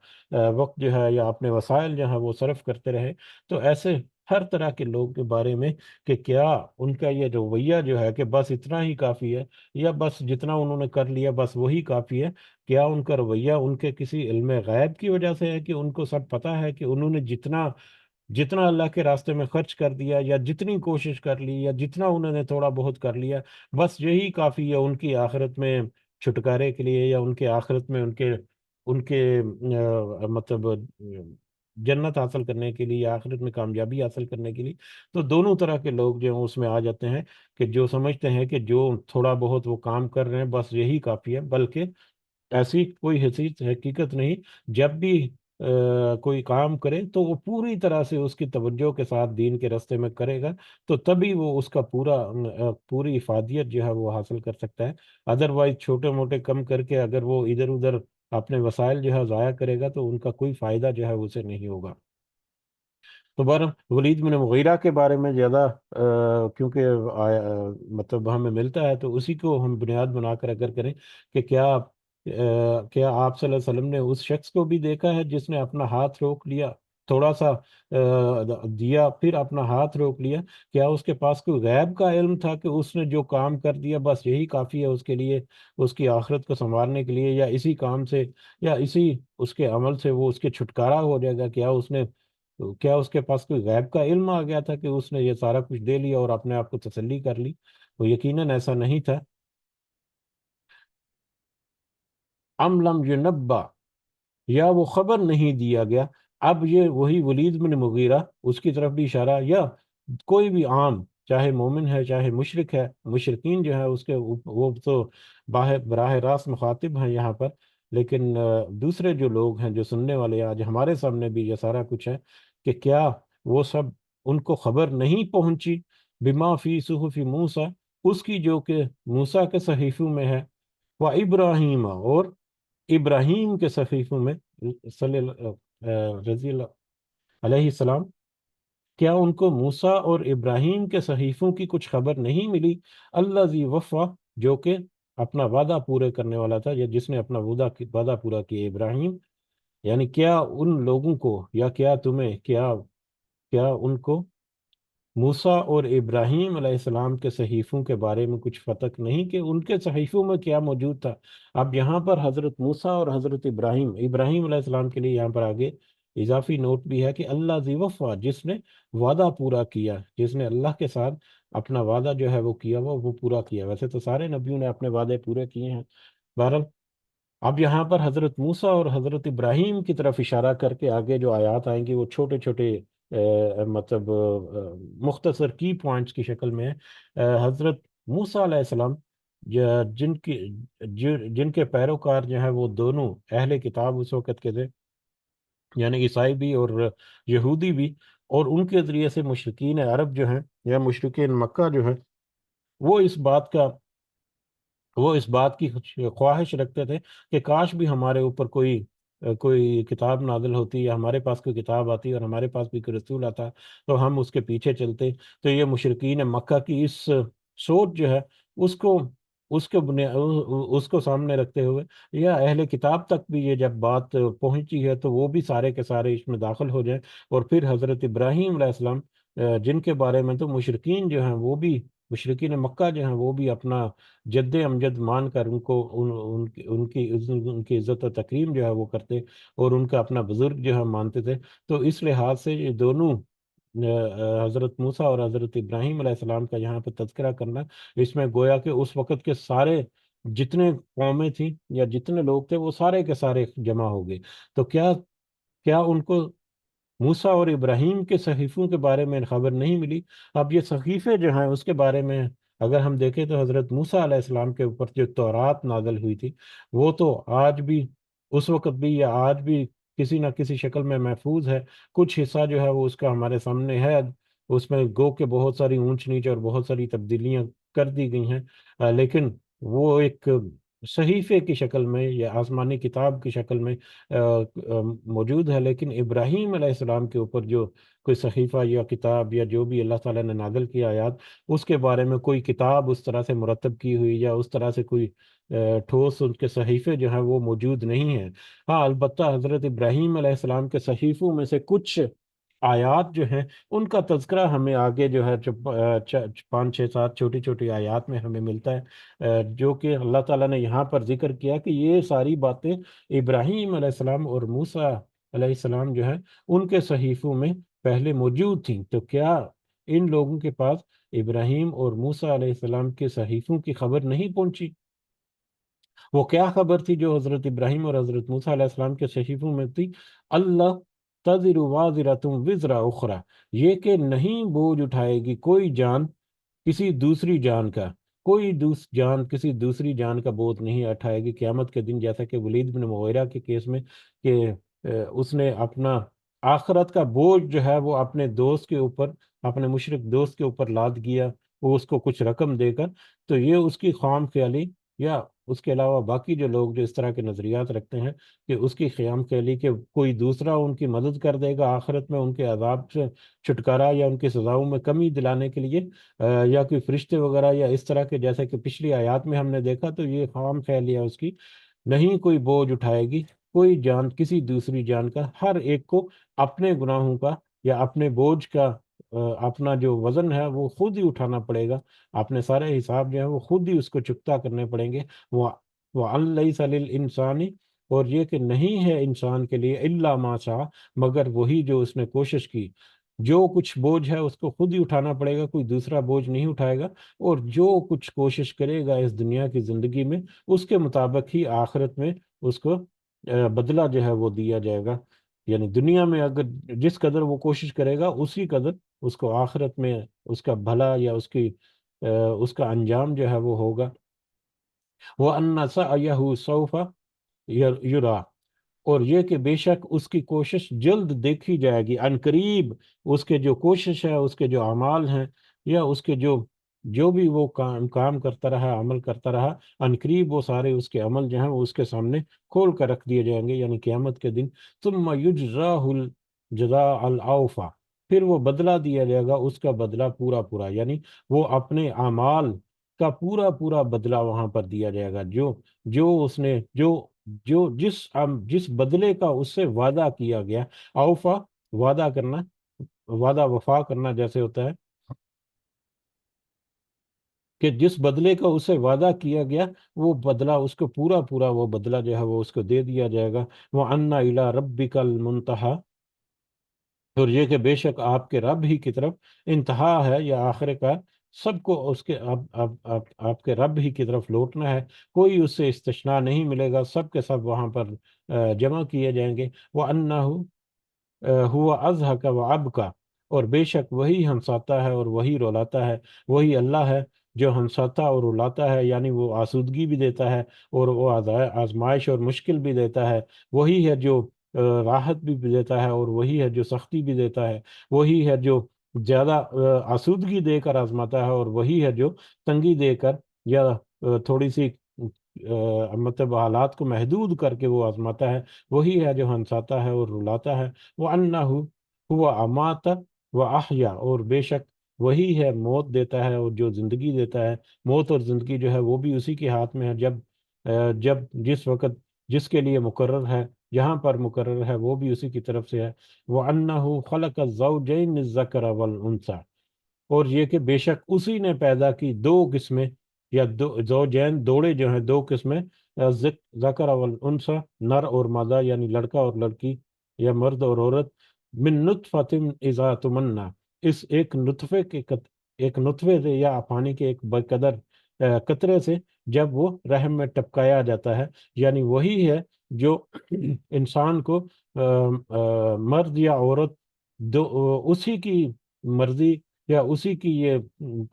وقت جو ہے یا اپنے وسائل جو ہیں وہ صرف کرتے رہے۔ تو ایسے ہر طرح کے لوگ کے بارے میں کہ کیا ان کا یہ رویہ جو ہے کہ بس اتنا ہی کافی ہے، یا بس جتنا انہوں نے کر لیا بس وہی کافی ہے، کیا ان کا رویہ ان کے کسی علم غیب کی وجہ سے ہے کہ ان کو سب پتہ ہے کہ انہوں نے جتنا جتنا اللہ کے راستے میں خرچ کر دیا یا جتنی کوشش کر لی یا جتنا انہوں نے تھوڑا بہت کر لیا، بس یہی کافی ہے ان کی آخرت میں چھٹکارے کے لیے، یا ان کے آخرت میں ان کے مطلب جنت حاصل کرنے کے لیے یا آخرت میں کامیابی حاصل کرنے کے لیے۔ تو دونوں طرح کے لوگ جو ہیں اس میں آ جاتے ہیں، کہ جو سمجھتے ہیں کہ جو تھوڑا بہت وہ کام کر رہے ہیں بس یہی کافی ہے، بلکہ ایسی کوئی حقیقت نہیں۔ جب بھی کوئی کام کرے تو وہ پوری طرح سے اس کی توجہ کے ساتھ دین کے راستے میں کرے گا، تو تبھی وہ اس کا پوری افادیت جو ہے وہ حاصل کر سکتا ہے۔ ادروائز چھوٹے موٹے کم کر کے اگر وہ ادھر ادھر اپنے وسائل جو ہے ضائع کرے گا تو ان کا کوئی فائدہ جو ہے اسے نہیں ہوگا۔ تو ولید بن مغیرہ کے بارے میں زیادہ کیونکہ مطلب ہمیں ملتا ہے تو اسی کو ہم بنیاد بنا کر اگر کریں کہ کیا آپ صلی اللہ علیہ وسلم نے اس شخص کو بھی دیکھا ہے جس نے اپنا ہاتھ روک لیا، تھوڑا سا دیا پھر اپنا ہاتھ روک لیا؟ کیا اس کے پاس کوئی غیب کا علم تھا کہ اس نے جو کام کر دیا بس یہی کافی ہے اس کے لیے، اس کی آخرت کو سنوارنے کے لیے، یا اسی کام سے یا اسی اس کے عمل سے وہ اس کے چھٹکارا ہو جائے گا؟ کیا اس کے پاس کوئی غیب کا علم آ گیا تھا کہ اس نے یہ سارا کچھ دے لیا اور اپنے آپ کو تسلی کر لی؟ وہ یقیناً ایسا نہیں تھا۔ ام لم ینبا، یا وہ خبر نہیں دیا گیا؟ اب یہ وہی ولید بن مغیرہ، اس کی طرف بھی اشارہ، یا کوئی بھی عام، چاہے مومن ہے چاہے مشرک ہے، مشرقین جو ہے اس کے وہ تو براہ راست مخاطب ہیں یہاں پر، لیکن دوسرے جو لوگ ہیں جو سننے والے ہیں، آج ہمارے سامنے بھی یہ سارا کچھ ہے، کہ کیا وہ سب ان کو خبر نہیں پہنچی بما فی صحف موسیٰ، اس کی جو کہ موسیٰ کے صحیفوں میں ہے، وہ ابراہیم اور ابراہیم کے صحیفوں میں، صلی رضی اللہ علیہ السلام، کیا ان کو موسیٰ اور ابراہیم کے صحیفوں کی کچھ خبر نہیں ملی؟ اللہ ذی وفا، جو کہ اپنا وعدہ پورے کرنے والا تھا، یا جس نے اپنا وعدہ پورا کیا، ابراہیم۔ یعنی کیا ان لوگوں کو، یا کیا ان کو موسیٰ اور ابراہیم علیہ السلام کے صحیفوں کے بارے میں کچھ فتق نہیں کہ ان کے صحیفوں میں کیا موجود تھا؟ اب یہاں پر حضرت موسیٰ اور حضرت ابراہیم علیہ السلام کے لیے یہاں پر آگے اضافی نوٹ بھی ہے کہ اللہ ذی وفا، جس نے وعدہ پورا کیا، جس نے اللہ کے ساتھ اپنا وعدہ جو ہے وہ کیا وہ پورا کیا۔ ویسے تو سارے نبیوں نے اپنے وعدے پورے کیے ہیں، بہرحال اب یہاں پر حضرت موسیٰ اور حضرت ابراہیم کی طرف اشارہ کر کے آگے جو آیات آئیں گی وہ چھوٹے چھوٹے مطلب مختصر کی پوائنٹس کی شکل میں ہے۔ حضرت موسیٰ علیہ السلام، جن کے پیروکار جو ہیں وہ دونوں اہل کتاب اس وقت کے تھے، یعنی عیسائی بھی اور یہودی بھی، اور ان کے ذریعے سے مشرکین عرب جو ہیں یا مشرکین مکہ جو ہیں، وہ اس بات کی خواہش رکھتے تھے کہ کاش بھی ہمارے اوپر کوئی کتاب نازل ہوتی، یا ہمارے پاس کوئی کتاب آتی اور ہمارے پاس بھی کوئی رسول آتا تو ہم اس کے پیچھے چلتے۔ تو یہ مشرکین مکہ کی اس سوچ جو ہے، اس کو اس کو سامنے رکھتے ہوئے، یا اہل کتاب تک بھی یہ جب بات پہنچی ہے تو وہ بھی سارے کے سارے اس میں داخل ہو جائیں، اور پھر حضرت ابراہیم علیہ السلام، جن کے بارے میں تو مشرکین جو ہیں وہ بھی، مشرکین مکہ جو ہیں وہ بھی اپنا جد امجد مان کر ان کو ان کی عزت و تکریم جو ہے وہ کرتے، اور ان کا اپنا بزرگ جو ہے مانتے تھے۔ تو اس لحاظ سے یہ دونوں حضرت موسیٰ اور حضرت ابراہیم علیہ السلام کا یہاں پہ تذکرہ کرنا، اس میں گویا کہ اس وقت کے سارے جتنے قومیں تھیں یا جتنے لوگ تھے وہ سارے کے سارے جمع ہو گئے۔ تو کیا ان کو موسیٰ اور ابراہیم کے صحیفوں کے بارے میں خبر نہیں ملی؟ اب یہ صحیفے جو ہیں اس کے بارے میں اگر ہم دیکھیں تو حضرت موسیٰ علیہ السلام کے اوپر جو تورات نازل ہوئی تھی، وہ تو آج بھی، اس وقت بھی یا آج بھی کسی نہ کسی شکل میں محفوظ ہے۔ کچھ حصہ جو ہے وہ اس کا ہمارے سامنے ہے، اس میں گو کہ بہت ساری اونچ نیچ اور بہت ساری تبدیلیاں کر دی گئی ہیں، لیکن وہ ایک صحیفے کی شکل میں یا آسمانی کتاب کی شکل میں موجود ہے۔ لیکن ابراہیم علیہ السلام کے اوپر جو کوئی صحیفہ یا کتاب یا جو بھی اللہ تعالیٰ نے نازل کیا آیات، اس کے بارے میں کوئی کتاب اس طرح سے مرتب کی ہوئی یا اس طرح سے کوئی ٹھوس ان کے صحیفے جو ہیں وہ موجود نہیں ہیں۔ ہاں البتہ حضرت ابراہیم علیہ السلام کے صحیفوں میں سے کچھ آیات جو ہیں ان کا تذکرہ ہمیں آگے جو ہے جو 5 6 7 چھوٹی چھوٹی آیات میں ہمیں ملتا ہے، جو کہ اللہ تعالیٰ نے یہاں پر ذکر کیا کہ یہ ساری باتیں ابراہیم علیہ السلام اور موسیٰ علیہ السلام جو ہے ان کے صحیفوں میں پہلے موجود تھیں، تو کیا ان لوگوں کے پاس ابراہیم اور موسیٰ علیہ السلام کے صحیفوں کی خبر نہیں پہنچی؟ وہ کیا خبر تھی جو حضرت ابراہیم اور حضرت موسیٰ علیہ السلام کے صحیفوں میں تھی؟ اللہ تزر وازرۃ وزر اخری، یہ کہ نہیں بوجھ اٹھائے گی کوئی جان کسی دوسری جان کا، کوئی جان کسی دوسری جان کا بوجھ نہیں اٹھائے گی قیامت کے دن، جیسا کہ ولید بن مغیرہ کے کیس میں کہ اس نے اپنا آخرت کا بوجھ جو ہے وہ اپنے دوست کے اوپر، اپنے مشرک دوست کے اوپر لاد گیا، وہ اس کو کچھ رقم دے کر، تو یہ اس کی خام خیالی، یا اس کے علاوہ باقی جو لوگ جو اس طرح کے نظریات رکھتے ہیں کہ اس کی خیام خیالی کہ کوئی دوسرا ان کی مدد کر دے گا آخرت میں ان کے عذاب سے چھٹکارا یا ان کی سزاؤں میں کمی دلانے کے لیے، یا کوئی فرشتے وغیرہ یا اس طرح کے، جیسے کہ پچھلی آیات میں ہم نے دیکھا، تو یہ خام خیالی ہے اس کی، نہیں کوئی بوجھ اٹھائے گی کوئی جان کسی دوسری جان کا، ہر ایک کو اپنے گناہوں کا یا اپنے بوجھ کا اپنا جو وزن ہے وہ خود ہی اٹھانا پڑے گا، اپنے سارے حساب جو ہے وہ خود ہی اس کو چکتا کرنے پڑیں گے۔ وَأَن لَيْسَ لِلْإِنسَانِ، اور یہ کہ نہیں ہے انسان کے لیے الا ما شاء، مگر وہی جو اس نے کوشش کی، جو کچھ بوجھ ہے اس کو خود ہی اٹھانا پڑے گا، کوئی دوسرا بوجھ نہیں اٹھائے گا، اور جو کچھ کوشش کرے گا اس دنیا کی زندگی میں اس کے مطابق ہی آخرت میں اس کو بدلہ جو ہے وہ دیا جائے گا، یعنی دنیا میں اگر جس قدر وہ کوشش کرے گا اسی قدر اس کو آخرت میں اس کا بھلا یا اس کا انجام جو ہے وہ ہوگا۔ وَأَنَّ سَعْيَهُ سَوْفَ يُرَىٰ، اور یہ کہ بے شک اس کی کوشش جلد دیکھی جائے گی، عن قریب اس کے جو کوشش ہے، اس کے جو اعمال ہیں، یا اس کے جو بھی وہ کام کرتا رہا، عمل کرتا رہا، عن قریب وہ سارے اس کے عمل جو ہیں وہ اس کے سامنے کھول کر رکھ دیے جائیں گے، یعنی قیامت کے دن۔ ثم یجزاہ الجزاء الاوفا، پھر وہ بدلہ دیا جائے گا اس کا بدلہ پورا پورا، یعنی وہ اپنے اعمال کا پورا پورا بدلہ وہاں پر دیا جائے گا، جو اس نے جس بدلے کا اس سے وعدہ کیا گیا۔ اوفا، وعدہ کرنا، وعدہ وفا کرنا جیسے ہوتا ہے کہ جس بدلے کا اسے وعدہ کیا گیا وہ بدلہ اس کو پورا پورا وہ بدلہ جو ہے وہ اس کو دے دیا جائے گا۔ وَأَنَّ إِلَىٰ رَبِّكَ الْمُنتَهَىٰ، اور یہ کہ بے شک آپ کے رب ہی کی طرف انتہا ہے یا آخر کار، سب کو اس کے آپ کے رب ہی کی طرف لوٹنا ہے، کوئی اس سے استثناء نہیں ملے گا، سب کے سب وہاں پر جمع کیے جائیں گے۔ وَأَنَّهُ ہوا اضحک و ابکا، اور بے شک وہی ہنساتا ہے اور وہی رلاتا ہے، وہی اللہ ہے جو ہنساتا اور رلاتا ہے، یعنی وہ آسودگی بھی دیتا ہے اور وہ آزمائش اور مشکل بھی دیتا ہے، وہی ہے جو راحت بھی دیتا ہے اور وہی ہے جو سختی بھی دیتا ہے، وہی ہے جو زیادہ آسودگی دے کر آزماتا ہے اور وہی ہے جو تنگی دے کر یا تھوڑی سی مطلب حالات کو محدود کر کے وہ آزماتا ہے، وہی ہے جو ہنساتا ہے اور رلاتا ہے۔ وَأَنَّهُ هُوَ أَمَاتَ وَأَحْيَا، اور بے شک وہی ہے موت دیتا ہے اور جو زندگی دیتا ہے، موت اور زندگی جو ہے وہ بھی اسی کے ہاتھ میں ہے، جب جس وقت جس کے لیے مقرر ہے، جہاں پر مقرر ہے وہ بھی اسی کی طرف سے ہے۔ وَأَنَّهُ خَلَقَ الزَّوْجَيْنِ الذَّكَرَ وَالْأُنثَىٰ، اور یہ کہ بے شک اسی نے پیدا کی دو قسمیں یا دو زوجین، دوڑے جو ہیں دو قسمیں، ذکر والانثى، نر اور مادہ، یعنی لڑکا اور لڑکی یا مرد اور عورت، من نطفۃ اذا تمنا، اس ایک نطفے سے یا پانی کے ایک بقدر قطرے سے جب وہ رحم میں ٹپکایا جاتا ہے، یعنی وہی ہے جو انسان کو مرد یا عورت اسی کی مرضی یا اسی کی یہ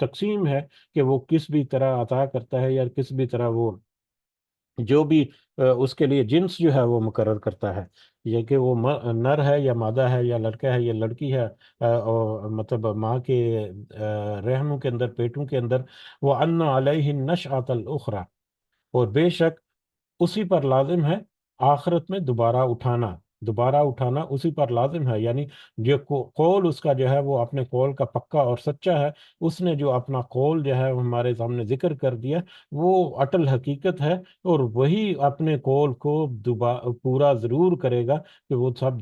تقسیم ہے کہ وہ کس بھی طرح عطا کرتا ہے یا کس بھی طرح وہ جو بھی اس کے لیے جنس جو ہے وہ مقرر کرتا ہے، یہ کہ وہ نر ہے یا مادہ ہے یا لڑکا ہے یا لڑکی ہے، اور مطلب ماں کے رحموں کے اندر، پیٹوں کے اندر۔ وَأَنَّ عَلَيْهِ النَّشْأَةَ الْأُخْرَى، اور بے شک اسی پر لازم ہے آخرت میں دوبارہ اٹھانا اسی پر لازم ہے، یعنی جو قول اس کا جو ہے وہ اپنے قول کا پکا اور سچا ہے، اس نے جو اپنا قول جو ہے وہ ہمارے سامنے ذکر کر دیا وہ اٹل حقیقت ہے، اور وہی اپنے قول کو پورا ضرور کرے گا کہ وہ سب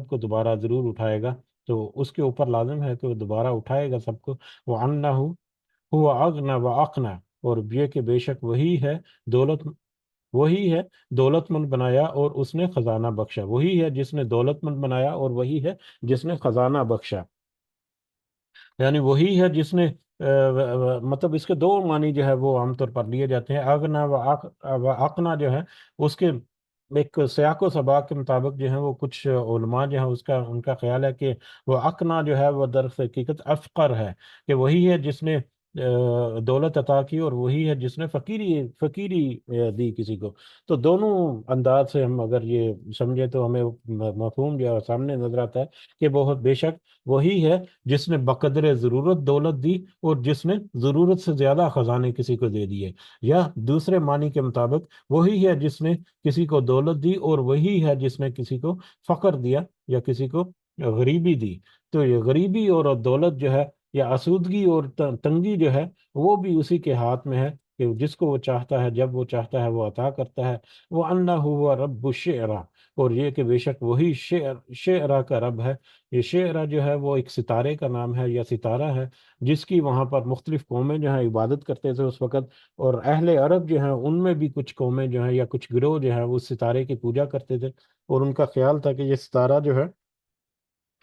کو دوبارہ ضرور اٹھائے گا، تو اس کے اوپر لازم ہے کہ وہ دوبارہ اٹھائے گا سب کو۔ وَأَنَّهُ هُوَ أَغْنَى وَأَقْنَى، اور یہ کہ بے شک وہی ہے دولت وہی ہے دولت مند بنایا اور اس نے خزانہ بخشا، وہی ہے جس نے دولت مند بنایا اور وہی ہے جس نے خزانہ بخشا، یعنی وہی ہے جس نے مطلب اس کے دو معنی جو ہے وہ عام طور پر لیے جاتے ہیں۔ اغنا و اقنا جو ہے اس کے ایک سیاق و سباق کے مطابق جو ہے وہ کچھ علماء جو ہے ان کا خیال ہے کہ وہ اقنا جو ہے وہ در حقیقت افقر ہے، کہ وہی ہے جس نے دولت عطا کی اور وہی ہے جس نے فقیری دی کسی کو۔ تو دونوں انداز سے ہم اگر یہ سمجھے تو ہمیں مفہوم جو ہے سامنے نظر آتا ہے کہ بہت بے شک وہی ہے جس نے بقدر ضرورت دولت دی اور جس نے ضرورت سے زیادہ خزانے کسی کو دے دیے، یا دوسرے معنی کے مطابق وہی ہے جس نے کسی کو دولت دی اور وہی ہے جس نے کسی کو فقر دیا یا کسی کو غریبی دی۔ تو یہ غریبی اور دولت جو ہے یا آسودگی اور تنگی جو ہے وہ بھی اسی کے ہاتھ میں ہے کہ جس کو وہ چاہتا ہے جب وہ چاہتا ہے وہ عطا کرتا ہے۔ وہ انہ ہوا رب الشعرا، اور یہ کہ بے شک وہی شعرا کا رب ہے۔ یہ شعرا جو ہے وہ ایک ستارے کا نام ہے یا ستارہ ہے، جس کی وہاں پر مختلف قومیں جو ہیں عبادت کرتے تھے اس وقت، اور اہل عرب جو ہیں ان میں بھی کچھ قومیں جو ہیں یا کچھ گروہ جو ہیں وہ اس ستارے کی پوجا کرتے تھے، اور ان کا خیال تھا کہ یہ ستارہ جو ہے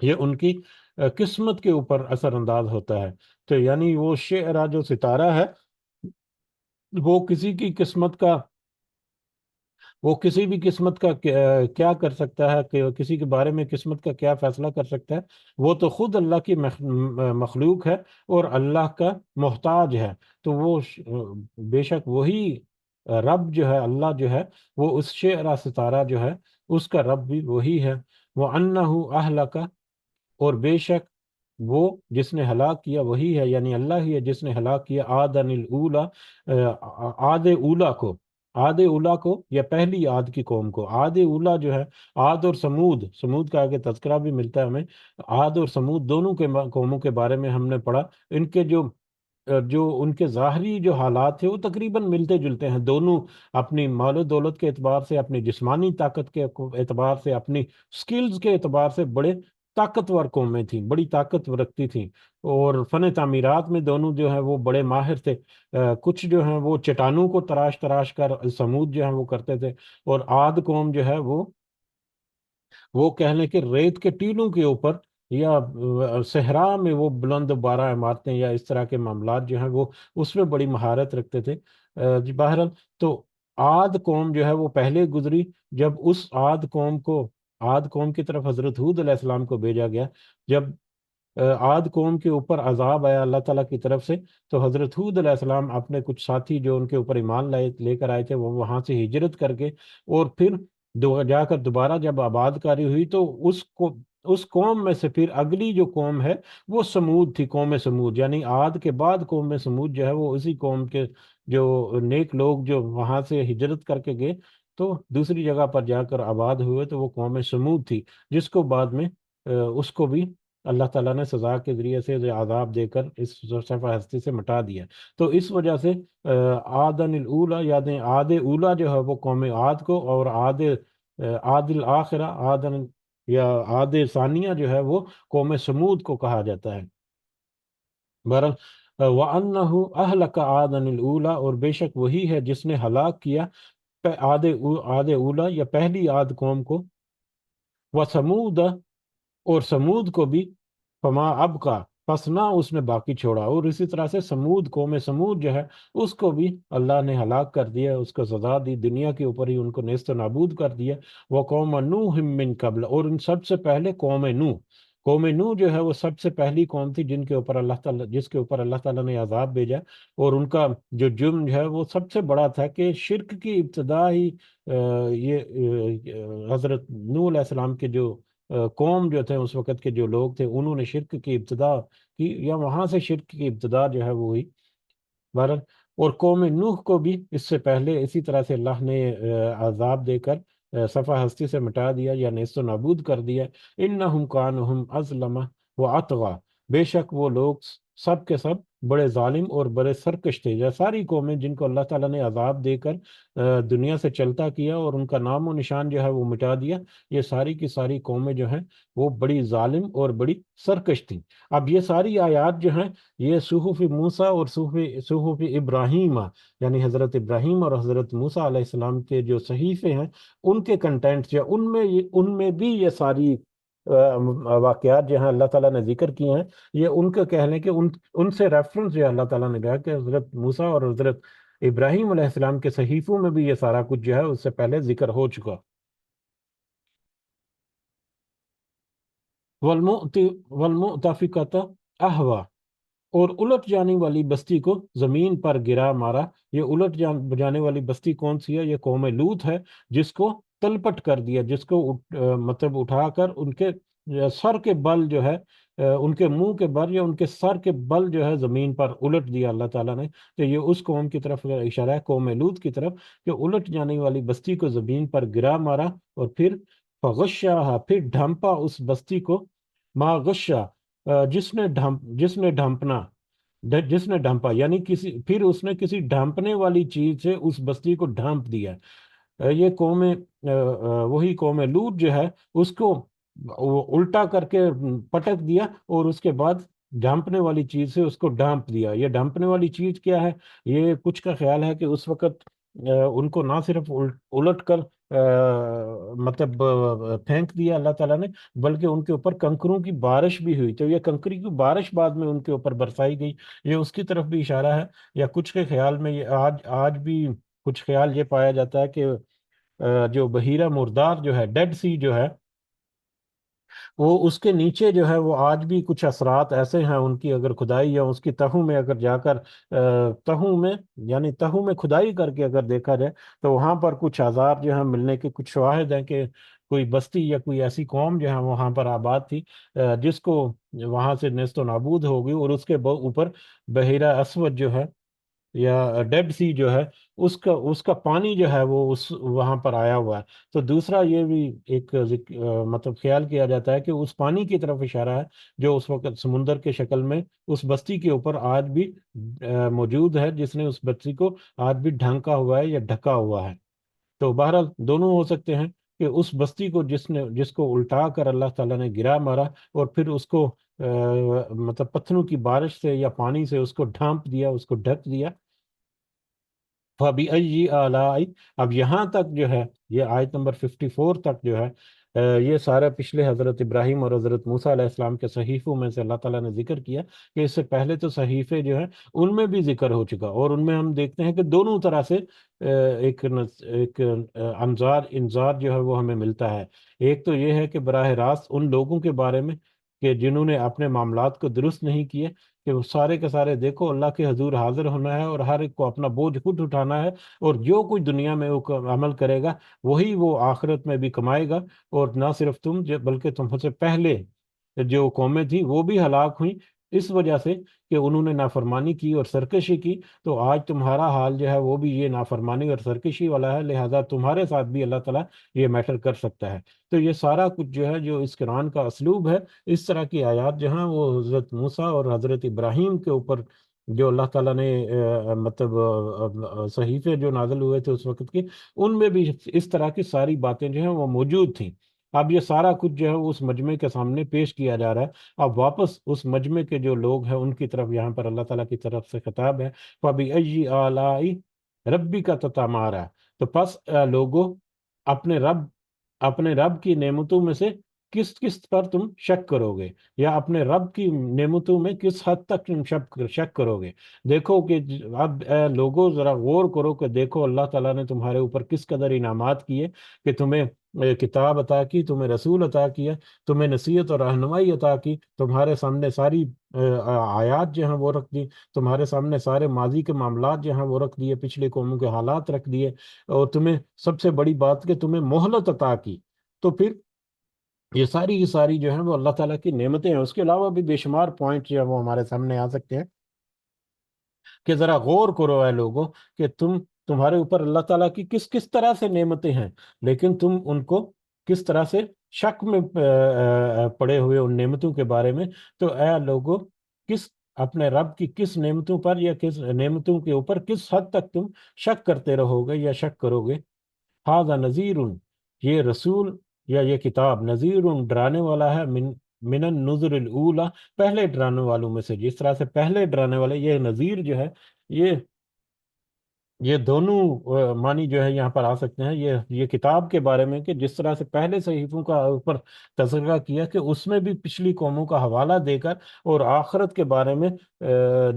یہ ان کی قسمت کے اوپر اثر انداز ہوتا ہے۔ تو یعنی وہ شعرا جو ستارہ ہے وہ کسی کی قسمت کا، وہ کسی بھی قسمت کا کیا کر سکتا ہے، کہ کسی کے بارے میں قسمت کا کیا فیصلہ کر سکتا ہے؟ وہ تو خود اللہ کی مخلوق ہے اور اللہ کا محتاج ہے۔ تو وہ بے شک وہی رب جو ہے، اللہ جو ہے، وہ اس شعرا ستارہ جو ہے اس کا رب بھی وہی ہے۔ وہ انہو اہلک، اور بے شک وہ جس نے ہلاک کیا وہی ہے، یعنی اللہ ہی ہے جس نے ہلاک کیا آدن الاولا، عاد اولا کو، عاد اولا کو یا پہلی عاد کی قوم کو۔ عاد اولا جو ہے عاد اور سمود کا آگے تذکرہ بھی ملتا ہے ہمیں۔ عاد اور سمود دونوں کے قوموں کے بارے میں ہم نے پڑھا، ان کے جو ان کے ظاہری جو حالات تھے وہ تقریباً ملتے جلتے ہیں، دونوں اپنی مال و دولت کے اعتبار سے، اپنی جسمانی طاقت کے اعتبار سے، اپنی سکلز کے اعتبار سے بڑے طاقتور قومیں تھیں، بڑی طاقت رکھتی تھیں، اور فن تعمیرات میں دونوں جو ہیں وہ بڑے ماہر تھے۔ کچھ جو ہیں وہ چٹانوں کو تراش تراش کر سمود جو ہیں وہ کرتے تھے، اور عاد قوم جو ہے وہ کہہ لیں کہ ریت کے ٹیلوں کے اوپر یا صحرا میں وہ بلند بارہ عمارتیں یا اس طرح کے معاملات جو ہیں وہ اس میں بڑی مہارت رکھتے تھے۔ جی بہرحال تو عاد قوم جو ہے وہ پہلے گزری، جب اس عاد قوم کی طرف حضرت ہود علیہ السلام کو بھیجا گیا، جب عاد قوم کے اوپر عذاب آیا اللہ تعالیٰ کی طرف سے، تو حضرت ہود علیہ السلام اپنے کچھ ساتھی جو ان کے اوپر ایمان لے کر آئے تھے، وہ وہاں سے ہجرت کر کے، اور پھر جا کر دوبارہ جب آباد کاری ہوئی تو اس قوم میں سے پھر اگلی جو قوم ہے وہ سمود تھی، قوم سمود، یعنی عاد کے بعد قوم سمود جو ہے وہ اسی قوم کے جو نیک لوگ جو وہاں سے ہجرت کر کے گئے تو دوسری جگہ پر جا کر آباد ہوئے، تو وہ قوم سمود تھی، جس کو بعد میں اس کو بھی اللہ تعالیٰ نے سزا کے ذریعے سے عذاب دے کر اس صفحہ ہستی سے مٹا دیا۔ تو اس وجہ سے آدن الاولا، یادیں عاد اولا جو ہے وہ قوم عاد کو، اور عاد الآخرہ آدن یا عاد ثانیہ جو ہے وہ قوم سمود کو کہا جاتا ہے۔ بہرحال وَأَنَّهُ أَهْلَكَ عَادًا الْأُولَى، اور بے شک وہی ہے جس نے ہلاک کیا عاد اولا یا پہلی عاد قوم کو، وَثَمُودَ، اور سمود کو بھی، فما اب کا، پس نہ اس نے باقی چھوڑا، اور اسی طرح سے قوم سمود جو ہے اس کو بھی اللہ نے ہلاک کر دیا، اس کو سزا دی، دنیا کے اوپر ہی ان کو نیست و نابود کر دیا۔ وہ قوم نوح من قبل، اور ان سب سے پہلے قوم نوح جو ہے وہ سب سے پہلی قوم تھی جس کے اوپر اللہ تعالیٰ نے عذاب بھیجا، اور ان کا جو جرم جو ہے وہ سب سے بڑا تھا کہ شرک کی ابتدا ہی حضرت نوح علیہ السلام کے جو قوم جو تھے، اس وقت کے جو لوگ تھے، انہوں نے شرک کی ابتدا کی، یا وہاں سے شرک کی ابتدا جو ہے وہ ہوئی۔ بہرحال اور قوم نوح کو بھی اس سے پہلے اسی طرح سے اللہ نے عذاب دے کر صفحہ ہستی سے مٹا دیا یا نیست و نابود کر دیا۔ انہم کانہم ازلم و اطغی، بے شک وہ لوگ سب کے سب بڑے ظالم اور بڑے سرکش تھے. یہ ساری قومیں جن کو اللہ تعالیٰ نے عذاب دے کر دنیا سے چلتا کیا اور ان کا نام و نشان جو ہے وہ مٹا دیا، یہ ساری کی ساری قومیں جو ہیں وہ بڑی ظالم اور بڑی سرکش تھیں. اب یہ ساری آیات جو ہیں یہ صحف موسیٰ اور صحف ابراہیم، یعنی حضرت ابراہیم اور حضرت موسیٰ علیہ السلام کے جو صحیفے ہیں ان کے کنٹینٹ جو ان میں بھی یہ ساری واقعات جو ہیں اللہ تعالیٰ نے ذکر کیے ہیں. یہ ان کا کہہ لیں کہ ان سے ریفرنس جو ہے اللہ تعالیٰ نے کہا کہ حضرت موسیٰ اور حضرت ابراہیم علیہ السلام کے صحیفوں میں بھی یہ سارا کچھ جو ہے اس سے پہلے ذکر ہو چکا. والمؤتفقۃ احوا، اور الٹ جانے والی بستی کو زمین پر گرا مارا. یہ جانے والی بستی کون سی ہے؟ یہ قوم لوط ہے، جس کو تلپٹ کر دیا، جس کو مطلب اٹھا کر ان کے سر کے بل جو ہے ان کے منہ کے بل یا ان کے سر کے بل جو ہے زمین پر الٹ دیا اللہ تعالیٰ نے. تو یہ اس قوم کی طرف اشارہ ہے، قوم لوط کی طرف، کہ الٹ جانے والی بستی کو زمین پر گرا مارا اور پھر فغشاها، پھر ڈھانپا اس بستی کو، ما غشا، جس نے ڈھانپا یعنی پھر اس نے کسی ڈھانپنے والی چیز سے اس بستی کو ڈھانپ دیا. یہ وہی قوم لوط جو ہے اس کو وہ الٹا کر کے پٹک دیا اور اس کے بعد ڈھانپنے والی چیز سے اس کو ڈھانپ دیا. یہ ڈھانپنے والی چیز کیا ہے؟ یہ کچھ کا خیال ہے کہ اس وقت ان کو نہ صرف الٹ کر مطلب پھینک دیا اللہ تعالیٰ نے، بلکہ ان کے اوپر کنکروں کی بارش بھی ہوئی. تو یہ کنکری کی بارش بعد میں ان کے اوپر برسائی گئی، یہ اس کی طرف بھی اشارہ ہے. یا کچھ کے خیال میں یہ آج بھی کچھ خیال یہ پایا جاتا ہے کہ جو بحیرہ مردار جو ہے، ڈیڈ سی جو ہے، وہ اس کے نیچے جو ہے وہ آج بھی کچھ اثرات ایسے ہیں ان کی. اگر کھدائی یا اس کی تہوں میں اگر جا کر تہوں میں کھدائی کر کے اگر دیکھا جائے تو وہاں پر کچھ آثار جو ہیں ملنے کے کچھ شواہد ہیں کہ کوئی بستی یا کوئی ایسی قوم جو ہے وہاں پر آباد تھی، جس کو وہاں سے نیست و نابود ہو گئی، اور اس کے اوپر بحیرہ اسود جو ہے یا ڈیڈ سی جو ہے اس کا پانی جو ہے وہ وہاں پر آیا ہوا ہے. تو دوسرا یہ بھی ایک مطلب خیال کیا جاتا ہے کہ اس پانی کی طرف اشارہ ہے جو اس وقت سمندر کے شکل میں اس بستی کے اوپر آج بھی موجود ہے، جس نے اس بستی کو آج بھی ڈھانکا ہوا ہے یا ڈھکا ہوا ہے. تو بہرحال دونوں ہو سکتے ہیں کہ اس بستی کو جس کو الٹا کر اللہ تعالیٰ نے گرا مارا اور پھر اس کو مطلب پتھروں کی بارش سے یا پانی سے اس کو ڈھانپ دیا، اس کو ڈھک دیا. فَبِأَيِّ آلَاءِ، اب یہاں تک جو ہے یہ آیت نمبر 54 تک جو ہے یہ سارے پچھلے حضرت ابراہیم اور حضرت موسیٰ علیہ السلام کے صحیفوں میں سے اللہ تعالیٰ نے ذکر کیا کہ اس سے پہلے تو صحیفے جو ہیں ان میں بھی ذکر ہو چکا، اور ان میں ہم دیکھتے ہیں کہ دونوں طرح سے ایک انذار جو ہے وہ ہمیں ملتا ہے. ایک تو یہ ہے کہ براہ راست ان لوگوں کے بارے میں کہ جنہوں نے اپنے معاملات کو درست نہیں کیے، کہ وہ سارے کے سارے دیکھو اللہ کے حضور حاضر ہونا ہے اور ہر ایک کو اپنا بوجھ خود اٹھانا ہے، اور جو کچھ دنیا میں وہ عمل کرے گا وہی وہ آخرت میں بھی کمائے گا. اور نہ صرف تم بلکہ تم سے پہلے جو قومیں تھیں وہ بھی ہلاک ہوئیں اس وجہ سے کہ انہوں نے نافرمانی کی اور سرکشی کی. تو آج تمہارا حال جو ہے وہ بھی یہ نافرمانی اور سرکشی والا ہے، لہذا تمہارے ساتھ بھی اللہ تعالیٰ یہ میٹر کر سکتا ہے. تو یہ سارا کچھ جو ہے جو اس قرآن کا اسلوب ہے، اس طرح کی آیات جو ہیں وہ حضرت موسیٰ اور حضرت ابراہیم کے اوپر جو اللہ تعالیٰ نے مطلب صحیفے جو نازل ہوئے تھے اس وقت کے، ان میں بھی اس طرح کی ساری باتیں جو ہیں وہ موجود تھیں. اب یہ سارا کچھ جو ہے وہ اس مجمع کے سامنے پیش کیا جا رہا ہے. اب واپس اس مجمع کے جو لوگ ہیں ان کی طرف یہاں پر اللہ تعالیٰ کی طرف سے خطاب ہے، فَبِأَيِّ آلَاءِ رَبِّكَ تَتَمَارَىٰ، تو پس لوگو اپنے رب کی نعمتوں میں سے کس کس پر تم شک کرو گے، یا اپنے رب کی نعمتوں میں کس حد تک تم شک کرو گے. دیکھو کہ اب لوگوں ذرا غور کرو کہ دیکھو اللہ تعالیٰ نے تمہارے اوپر کس قدر انعامات کیے کہ تمہیں کتاب عطا کی، تمہیں رسول عطا کیا، تمہیں نصیحت اور رہنمائی عطا کی، تمہارے سامنے ساری آیات جو ہیں وہ رکھ دی، تمہارے سامنے سارے ماضی کے معاملات جو ہیں وہ رکھ دیے، پچھلے قوموں کے حالات رکھ دیے، اور تمہیں سب سے بڑی بات کہ تمہیں مہلت عطا کی. تو پھر یہ ساری کی ساری جو ہیں وہ اللہ تعالیٰ کی نعمتیں ہیں. اس کے علاوہ بھی بے شمار پوائنٹ جو ہیں وہ ہمارے سامنے آ سکتے ہیں کہ ذرا غور کرو اے لوگوں کہ تمہارے اوپر اللہ تعالیٰ کی کس کس طرح سے نعمتیں ہیں، لیکن تم ان کو کس طرح سے شک میں پڑے ہوئے ان نعمتوں کے بارے میں. تو اے لوگوں، کس اپنے رب کی کس نعمتوں پر یا کس نعمتوں کے اوپر کس حد تک تم شک کرتے رہو گے یا شک کرو گے. ہاذا نذیر، یہ رسول یا یہ کتاب نذیر ڈرانے والا ہے، من النذر الاولی، پہلے ڈرانے والوں میں سے. جس طرح سے پہلے ڈرانے والے، یہ نذیر جو ہے، یہ یہ دونوں معنی جو ہے یہاں پر آ سکتے ہیں. یہ کتاب کے بارے میں کہ جس طرح سے پہلے صحیفوں کا اوپر تذکرہ کیا کہ اس میں بھی پچھلی قوموں کا حوالہ دے کر اور آخرت کے بارے میں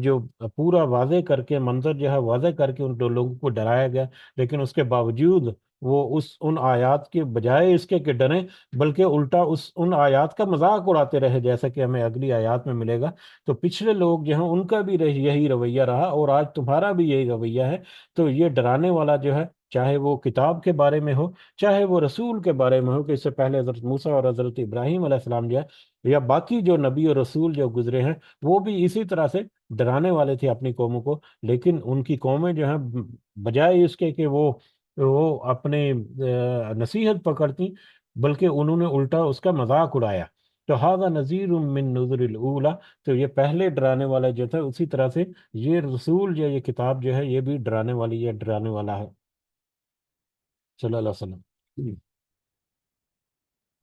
جو پورا واضح کر کے منظر جو ہے واضح کر کے ان دو لوگوں کو ڈرایا گیا، لیکن اس کے باوجود وہ ان آیات کے بجائے اس کے کہ ڈریں، بلکہ الٹا ان آیات کا مذاق اڑاتے رہے، جیسا کہ ہمیں اگلی آیات میں ملے گا. تو پچھلے لوگ جو ہیں ان کا بھی یہی رویہ رہا اور آج تمہارا بھی یہی رویہ ہے. تو یہ ڈرانے والا جو ہے، چاہے وہ کتاب کے بارے میں ہو، چاہے وہ رسول کے بارے میں ہو، کہ اس سے پہلے حضرت موسیٰ اور حضرت ابراہیم علیہ السلام جو ہے، یا باقی جو نبی اور رسول جو گزرے ہیں، وہ بھی اسی طرح سے ڈرانے والے تھے اپنی قوموں کو. لیکن ان کی قومیں جو ہیں بجائے اس کے کہ وہ اپنے نصیحت پکڑتی، بلکہ انہوں نے الٹا اس کا مذاق اڑایا. تو ھذا نذیر من نذر الاولی، تو یہ پہلے ڈرانے والا جو تھا، اسی طرح سے یہ رسول یا یہ کتاب جو ہے یہ بھی ڈرانے والی یا ڈرانے والا ہے. صلی اللہ علیہ وسلم.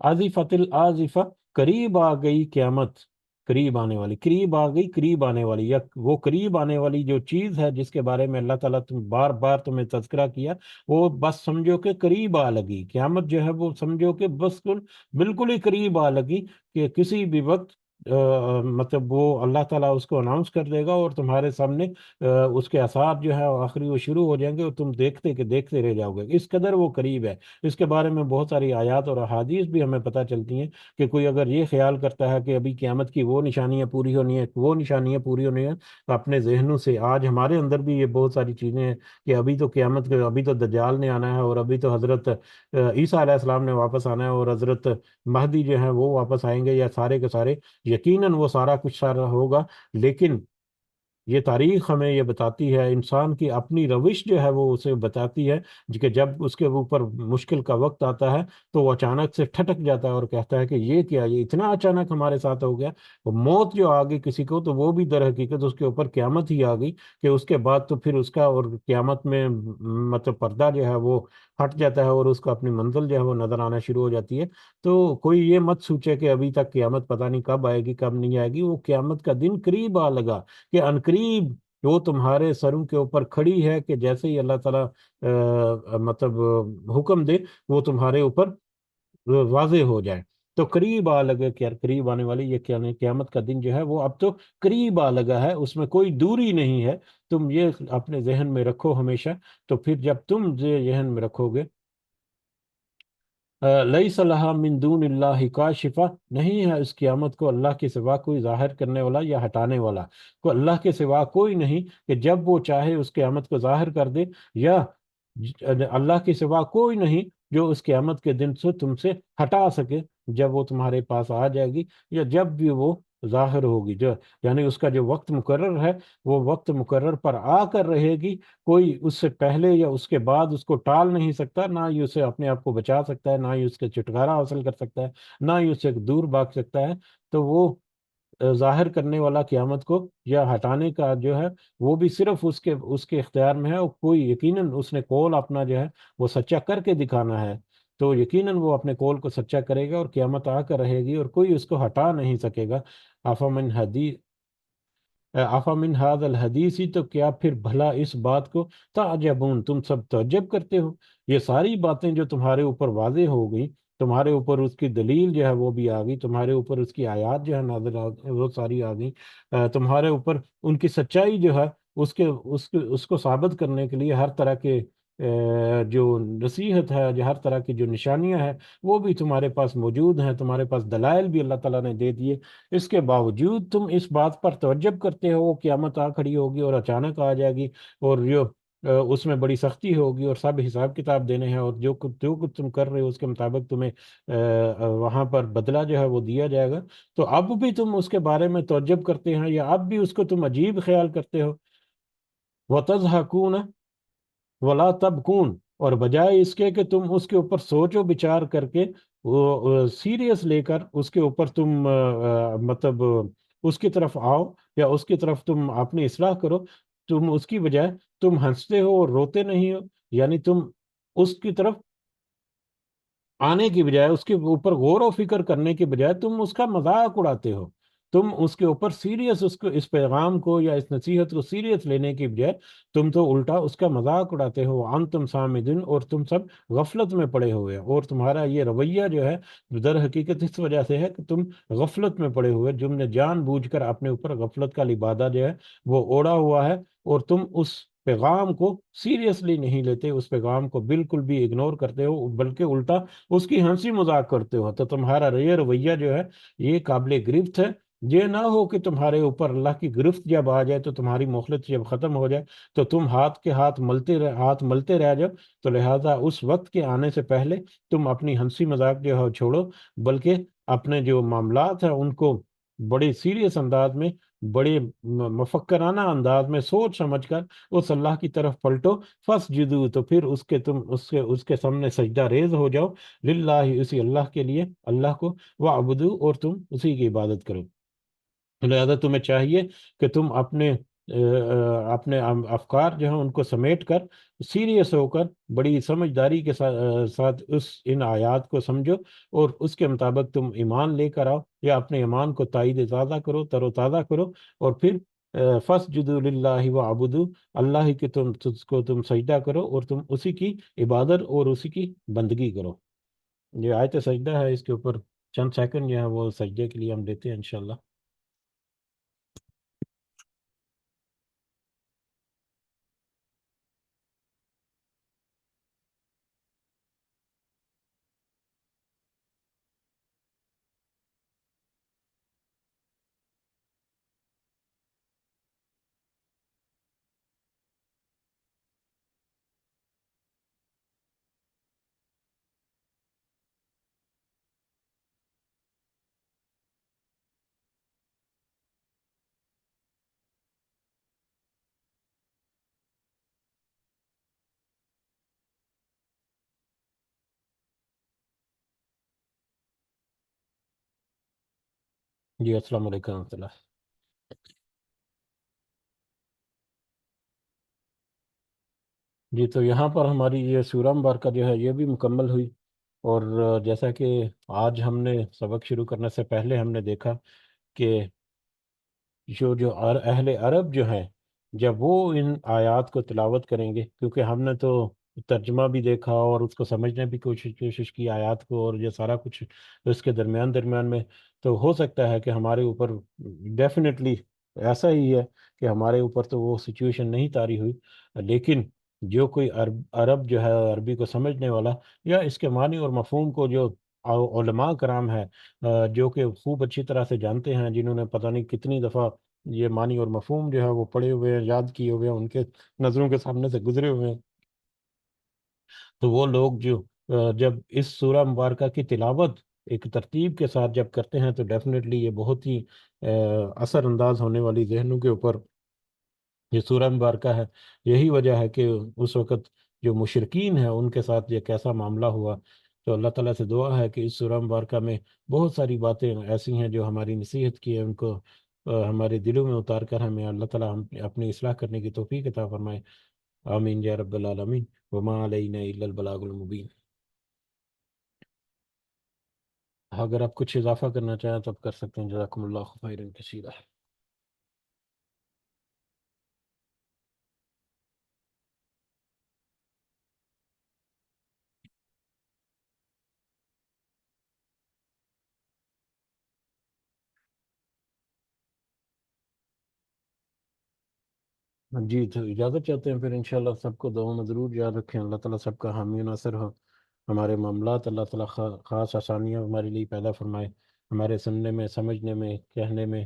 آزفت الآزفہ، قریب آ گئی قیامت، قریب آنے والی، قریب آ گئی، قریب آنے والی، یا وہ قریب آنے والی جو چیز ہے جس کے بارے میں اللہ تعالیٰ بار بار تمہیں تذکرہ کیا، وہ بس سمجھو کہ قریب آ لگی. قیامت جو ہے وہ سمجھو کہ بس بالکل ہی قریب آ لگی، کہ کسی بھی وقت مطلب وہ اللہ تعالیٰ اس کو اناؤنس کر دے گا اور تمہارے سامنے اس کے آثار جو ہے آخری وہ شروع ہو جائیں گے اور تم دیکھتے کہ دیکھتے رہ جاؤ گے. اس قدر وہ قریب ہے. اس کے بارے میں بہت ساری آیات اور احادیث بھی ہمیں پتہ چلتی ہیں کہ کوئی اگر یہ خیال کرتا ہے کہ ابھی قیامت کی وہ نشانیاں پوری ہونی ہیں، وہ نشانیاں پوری ہونی ہیں، تو اپنے ذہنوں سے آج ہمارے اندر بھی یہ بہت ساری چیزیں ہیں کہ ابھی تو قیامت ابھی تو دجال نے آنا ہے، اور ابھی تو حضرت عیسیٰ علیہ السلام نے واپس آنا ہے، اور حضرت مہدی جو ہیں وہ واپس آئیں گے، یا سارے کے سارے یقیناً وہ سارا کچھ سارا ہوگا. لیکن یہ تاریخ ہمیں یہ بتاتی ہے، انسان کی اپنی روش جو ہے وہ اسے بتاتی ہے کہ جب اس کے اوپر مشکل کا وقت آتا ہے تو وہ اچانک سے ٹھٹک جاتا ہے اور کہتا ہے کہ یہ کیا، یہ اتنا اچانک ہمارے ساتھ ہو گیا. وہ موت جو آ گئی کسی کو تو وہ بھی در حقیقت اس کے اوپر قیامت ہی آ گئی، کہ اس کے بعد تو پھر اس کا اور قیامت میں مطلب پردہ جو ہے وہ ہٹ جاتا ہے اور اس کو اپنی منزل جو ہے وہ نظر آنا شروع ہو جاتی ہے. تو کوئی یہ مت سوچے کہ ابھی تک قیامت پتہ نہیں کب آئے گی کب نہیں آئے گی. وہ قیامت کا دن قریب آ لگا، کہ عنقریب وہ تمہارے سروں کے اوپر کھڑی ہے، کہ جیسے ہی اللہ تعالیٰ مطلب حکم دے وہ تمہارے اوپر واضح ہو جائے. تو قریب آ لگے، کہ قریب آنے والی یہ قیامت کا دن جو ہے وہ اب تو قریب آ لگا ہے، اس میں کوئی دوری نہیں ہے. تم یہ اپنے ذہن میں رکھو ہمیشہ. تو پھر جب تم یہ ذہن میں رکھو گے، لیس لہا من دون اللہ کاشفہ، نہیں ہے اس قیامت کو اللہ کے سوا کوئی ظاہر کرنے والا یا ہٹانے والا. کو اللہ کے سوا کوئی نہیں کہ جب وہ چاہے اس قیامت کو ظاہر کر دے، یا اللہ کے سوا کوئی نہیں جو اس قیامت کے دن سے تم سے ہٹا سکے جب وہ تمہارے پاس آ جائے گی، یا جب بھی وہ ظاہر ہوگی. یعنی اس کا جو وقت مقرر ہے وہ وقت مقرر پر آ کر رہے گی. کوئی اس سے پہلے یا اس کے بعد اس کو ٹال نہیں سکتا، نہ ہی اسے اپنے آپ کو بچا سکتا ہے، نہ ہی اس کے چھٹکارا حاصل کر سکتا ہے، نہ ہی اس سے دور بھاگ سکتا ہے. تو وہ ظاہر کرنے والا قیامت کو یا ہٹانے کا جو ہے وہ بھی صرف اس کے اختیار میں ہے. اور کوئی یقیناً اس نے قول اپنا جو ہے وہ سچا کر کے دکھانا ہے، تو یقیناً وہ اپنے قول کو سچا کرے گا اور قیامت آ کر رہے گی اور کوئی اس کو ہٹا نہیں سکے گا. افمن حدیث افامن ہاد الحدیثی، تو کیا پھر بھلا اس بات کو تعجبون تم سب تعجب کرتے ہو. یہ ساری باتیں جو تمہارے اوپر واضح ہو گئی، تمہارے اوپر اس کی دلیل جو ہے وہ بھی آ گئی، تمہارے اوپر اس کی آیات جو ہے نازل وہ ساری آ گئی، تمہارے اوپر ان کی سچائی جو ہے اس کو ثابت کرنے کے لیے ہر طرح کے جو نصیحت ہے، جو ہر طرح کی جو نشانیاں ہیں وہ بھی تمہارے پاس موجود ہیں، تمہارے پاس دلائل بھی اللہ تعالیٰ نے دے دیے. اس کے باوجود تم اس بات پر توجب کرتے ہو قیامت آ کھڑی ہوگی اور اچانک آ جائے گی، اور جو اس میں بڑی سختی ہوگی اور سب حساب کتاب دینے ہیں، اور جو کچھ تم کر رہے ہو اس کے مطابق تمہیں وہاں پر بدلہ جو ہے وہ دیا جائے گا. تو اب بھی تم اس کے بارے میں توجب کرتے ہیں، یا اب بھی اس کو تم عجیب خیال کرتے ہو. وَتَضْحَكُونَ ولا تبکون، اور بجائے اس کے کہ تم اس کے اوپر سوچ و بچار کر کے وہ سیریس لے کر اس کے اوپر تم مطلب اس کی طرف آؤ، یا اس کی طرف تم اپنی اصلاح کرو، تم اس کی بجائے تم ہنستے ہو اور روتے نہیں ہو، یعنی تم اس کی طرف آنے کی بجائے، اس کے اوپر غور و فکر کرنے کی بجائے تم اس کا مذاق اڑاتے ہو، تم اس کے اوپر سیریس، اس پیغام کو یا اس نصیحت کو سیریس لینے کی بجائے تم تو الٹا اس کا مذاق اڑاتے ہو، انتم سامدین، اور تم سب غفلت میں پڑے ہوئے، اور تمہارا یہ رویہ جو ہے در حقیقت اس وجہ سے ہے کہ تم غفلت میں پڑے ہوئے، جم نے جان بوجھ کر اپنے اوپر غفلت کا لبادہ جو ہے وہ اوڑا ہوا ہے، اور تم اس پیغام کو سیریسلی نہیں لیتے، اس پیغام کو بالکل بھی اگنور کرتے ہو، بلکہ الٹا اس کی ہنسی مذاق کرتے ہو، تو تمہارا یہ رویہ جو ہے یہ قابل گرفت ہے۔ یہ نہ ہو کہ تمہارے اوپر اللہ کی گرفت جب آ جائے، تو تمہاری مخلص جب ختم ہو جائے تو تم ہاتھ ملتے رہ جاؤ، تو لہٰذا اس وقت کے آنے سے پہلے تم اپنی ہنسی مذاق جو ہے وہ چھوڑو، بلکہ اپنے جو معاملات ہیں ان کو بڑے سیریس انداز میں، بڑے مفکرانہ انداز میں سوچ سمجھ کر اس اللہ کی طرف پلٹو، فسجدو، تو پھر اس کے سامنے سجدہ ریز ہو جاؤ، للہ، اسی اللہ کے لیے، اللہ کو، وعبدو، اور تم اسی کی عبادت کرو۔ لہذا تمہیں چاہیے کہ تم اپنے افکار جو ہیں ان کو سمیٹ کر، سیریس ہو کر، بڑی سمجھداری کے ساتھ ان آیات کو سمجھو، اور اس کے مطابق تم ایمان لے کر آؤ، یا اپنے ایمان کو تائید تازہ کرو، تر و تازہ کرو، اور پھر فسجدوا للہ وعبدو، اللہ ہی تم سجدہ کرو، اور تم اسی کی عبادت اور اسی کی بندگی کرو۔ یہ آیت سجدہ ہے، اس کے اوپر چند سیکنڈ جو ہے وہ سجدے کے لیے ہم دیتے ہیں انشاءاللہ۔ جی السلام علیکم ورحمۃ اللہ۔ جی تو یہاں پر ہماری یہ سورہ مبارکہ جو ہے یہ بھی مکمل ہوئی، اور جیسا کہ آج ہم نے سبق شروع کرنے سے پہلے ہم نے دیکھا کہ اہل عرب جو ہیں، جب وہ ان آیات کو تلاوت کریں گے، کیونکہ ہم نے تو ترجمہ بھی دیکھا اور اس کو سمجھنے بھی کوشش کی آیات کو، اور یہ سارا کچھ اس کے درمیان درمیان میں، تو ہو سکتا ہے کہ ہمارے اوپر ڈیفینیٹلی ایسا ہی ہے کہ ہمارے اوپر تو وہ سچویشن نہیں طاری ہوئی، لیکن جو کوئی عرب جو ہے، عربی کو سمجھنے والا، یا اس کے معنی اور مفہوم کو جو علماء کرام ہے جو کہ خوب اچھی طرح سے جانتے ہیں، جنہوں نے پتہ نہیں کتنی دفعہ یہ معنی اور مفہوم جو ہے وہ پڑھے ہوئے ہیں، یاد کیے ہوئے ہیں، ان کے نظروں کے سامنے سے گزرے ہوئے ہیں، تو وہ لوگ جو جب اس سورہ مبارکہ کی تلاوت ایک ترتیب کے ساتھ جب کرتے ہیں، تو ڈیفینیٹلی یہ بہت ہی اثر انداز ہونے والی ذہنوں کے اوپر یہ سورہ مبارکہ ہے۔ یہی وجہ ہے کہ اس وقت جو مشرکین ہیں ان کے ساتھ یہ کیسا معاملہ ہوا، تو اللہ تعالیٰ سے دعا ہے کہ اس سورہ مبارکہ میں بہت ساری باتیں ایسی ہیں جو ہماری نصیحت کی ہے، ان کو ہمارے دلوں میں اتار کر ہمیں اللہ تعالیٰ اپنی اصلاح کرنے کی توفیق عطا فرمائے۔ آمین یا رب العالمین، وما علینا الا البلاغ المبین۔ اگر آپ کچھ اضافہ کرنا چاہیں تو آپ کر سکتے ہیں، جزاکم اللہ خیرا کثیرا۔ جی تو اجازت چاہتے ہیں پھر انشاءاللہ، سب کو دعاؤں میں ضرور یاد رکھیں، اللہ تعالیٰ سب کا حامی و ناصر ہو، ہمارے معاملات اللہ تعالیٰ خاص آسانیاں ہمارے لیے پیدا فرمائے، ہمارے سننے میں، سمجھنے میں، کہنے میں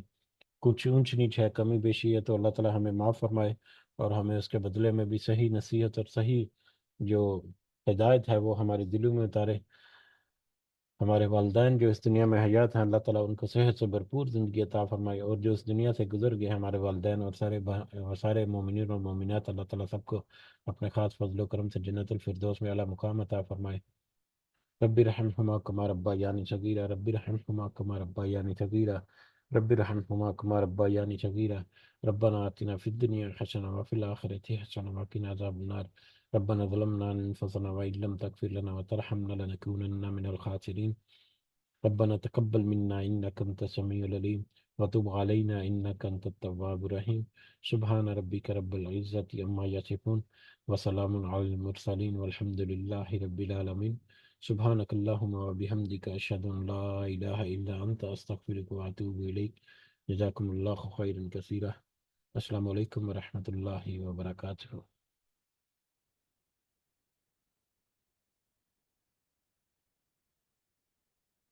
کچھ اونچ نیچ ہے، کمی بیشی ہے، تو اللہ تعالیٰ ہمیں معاف فرمائے، اور ہمیں اس کے بدلے میں بھی صحیح نصیحت اور صحیح جو ہدایت ہے وہ ہمارے دلوں میں اتارے۔ ہمارے والدین جو اس دنیا میں حیات ہیں، اللہ تعالیٰ ان کو صحت سے بھرپور زندگی عطا فرمائے، اور جو اس دنیا سے گزر گئے ہمارے والدین اور سارے مومنین اور مومنات، اللہ تعالیٰ سب کو اپنے خاص فضل و کرم سے جنت الفردوس میں اعلیٰ مقام عطا فرمائے۔ رب ارحمہما کما ربیانی صغیرا، رب ارحمہما کما ربیانی صغیرا، رب ارحمهما كما ربياني صغيرا ربنا آتنا في الدنيا حسنة وفي الآخرة حسنة وقنا عذاب النار ربنا ظلمنا أنفسنا وإن لم تغفر لنا وترحمنا لنكونن من الخاسرين ربنا تقبل منا إنك أنت السميع العليم وتب علينا إنك أنت التواب الرحيم سبحان ربك رب العزة عما يصفون وسلام على المرسلين والحمد لله رب العالمين سبحانك اللهم وبحمدك أشهد أن لا إله إلا أنت أستغفرك وأتوب إليك جزاكم الله خيرا كثيرا السلام علیکم ورحمۃ اللہ وبرکاتہ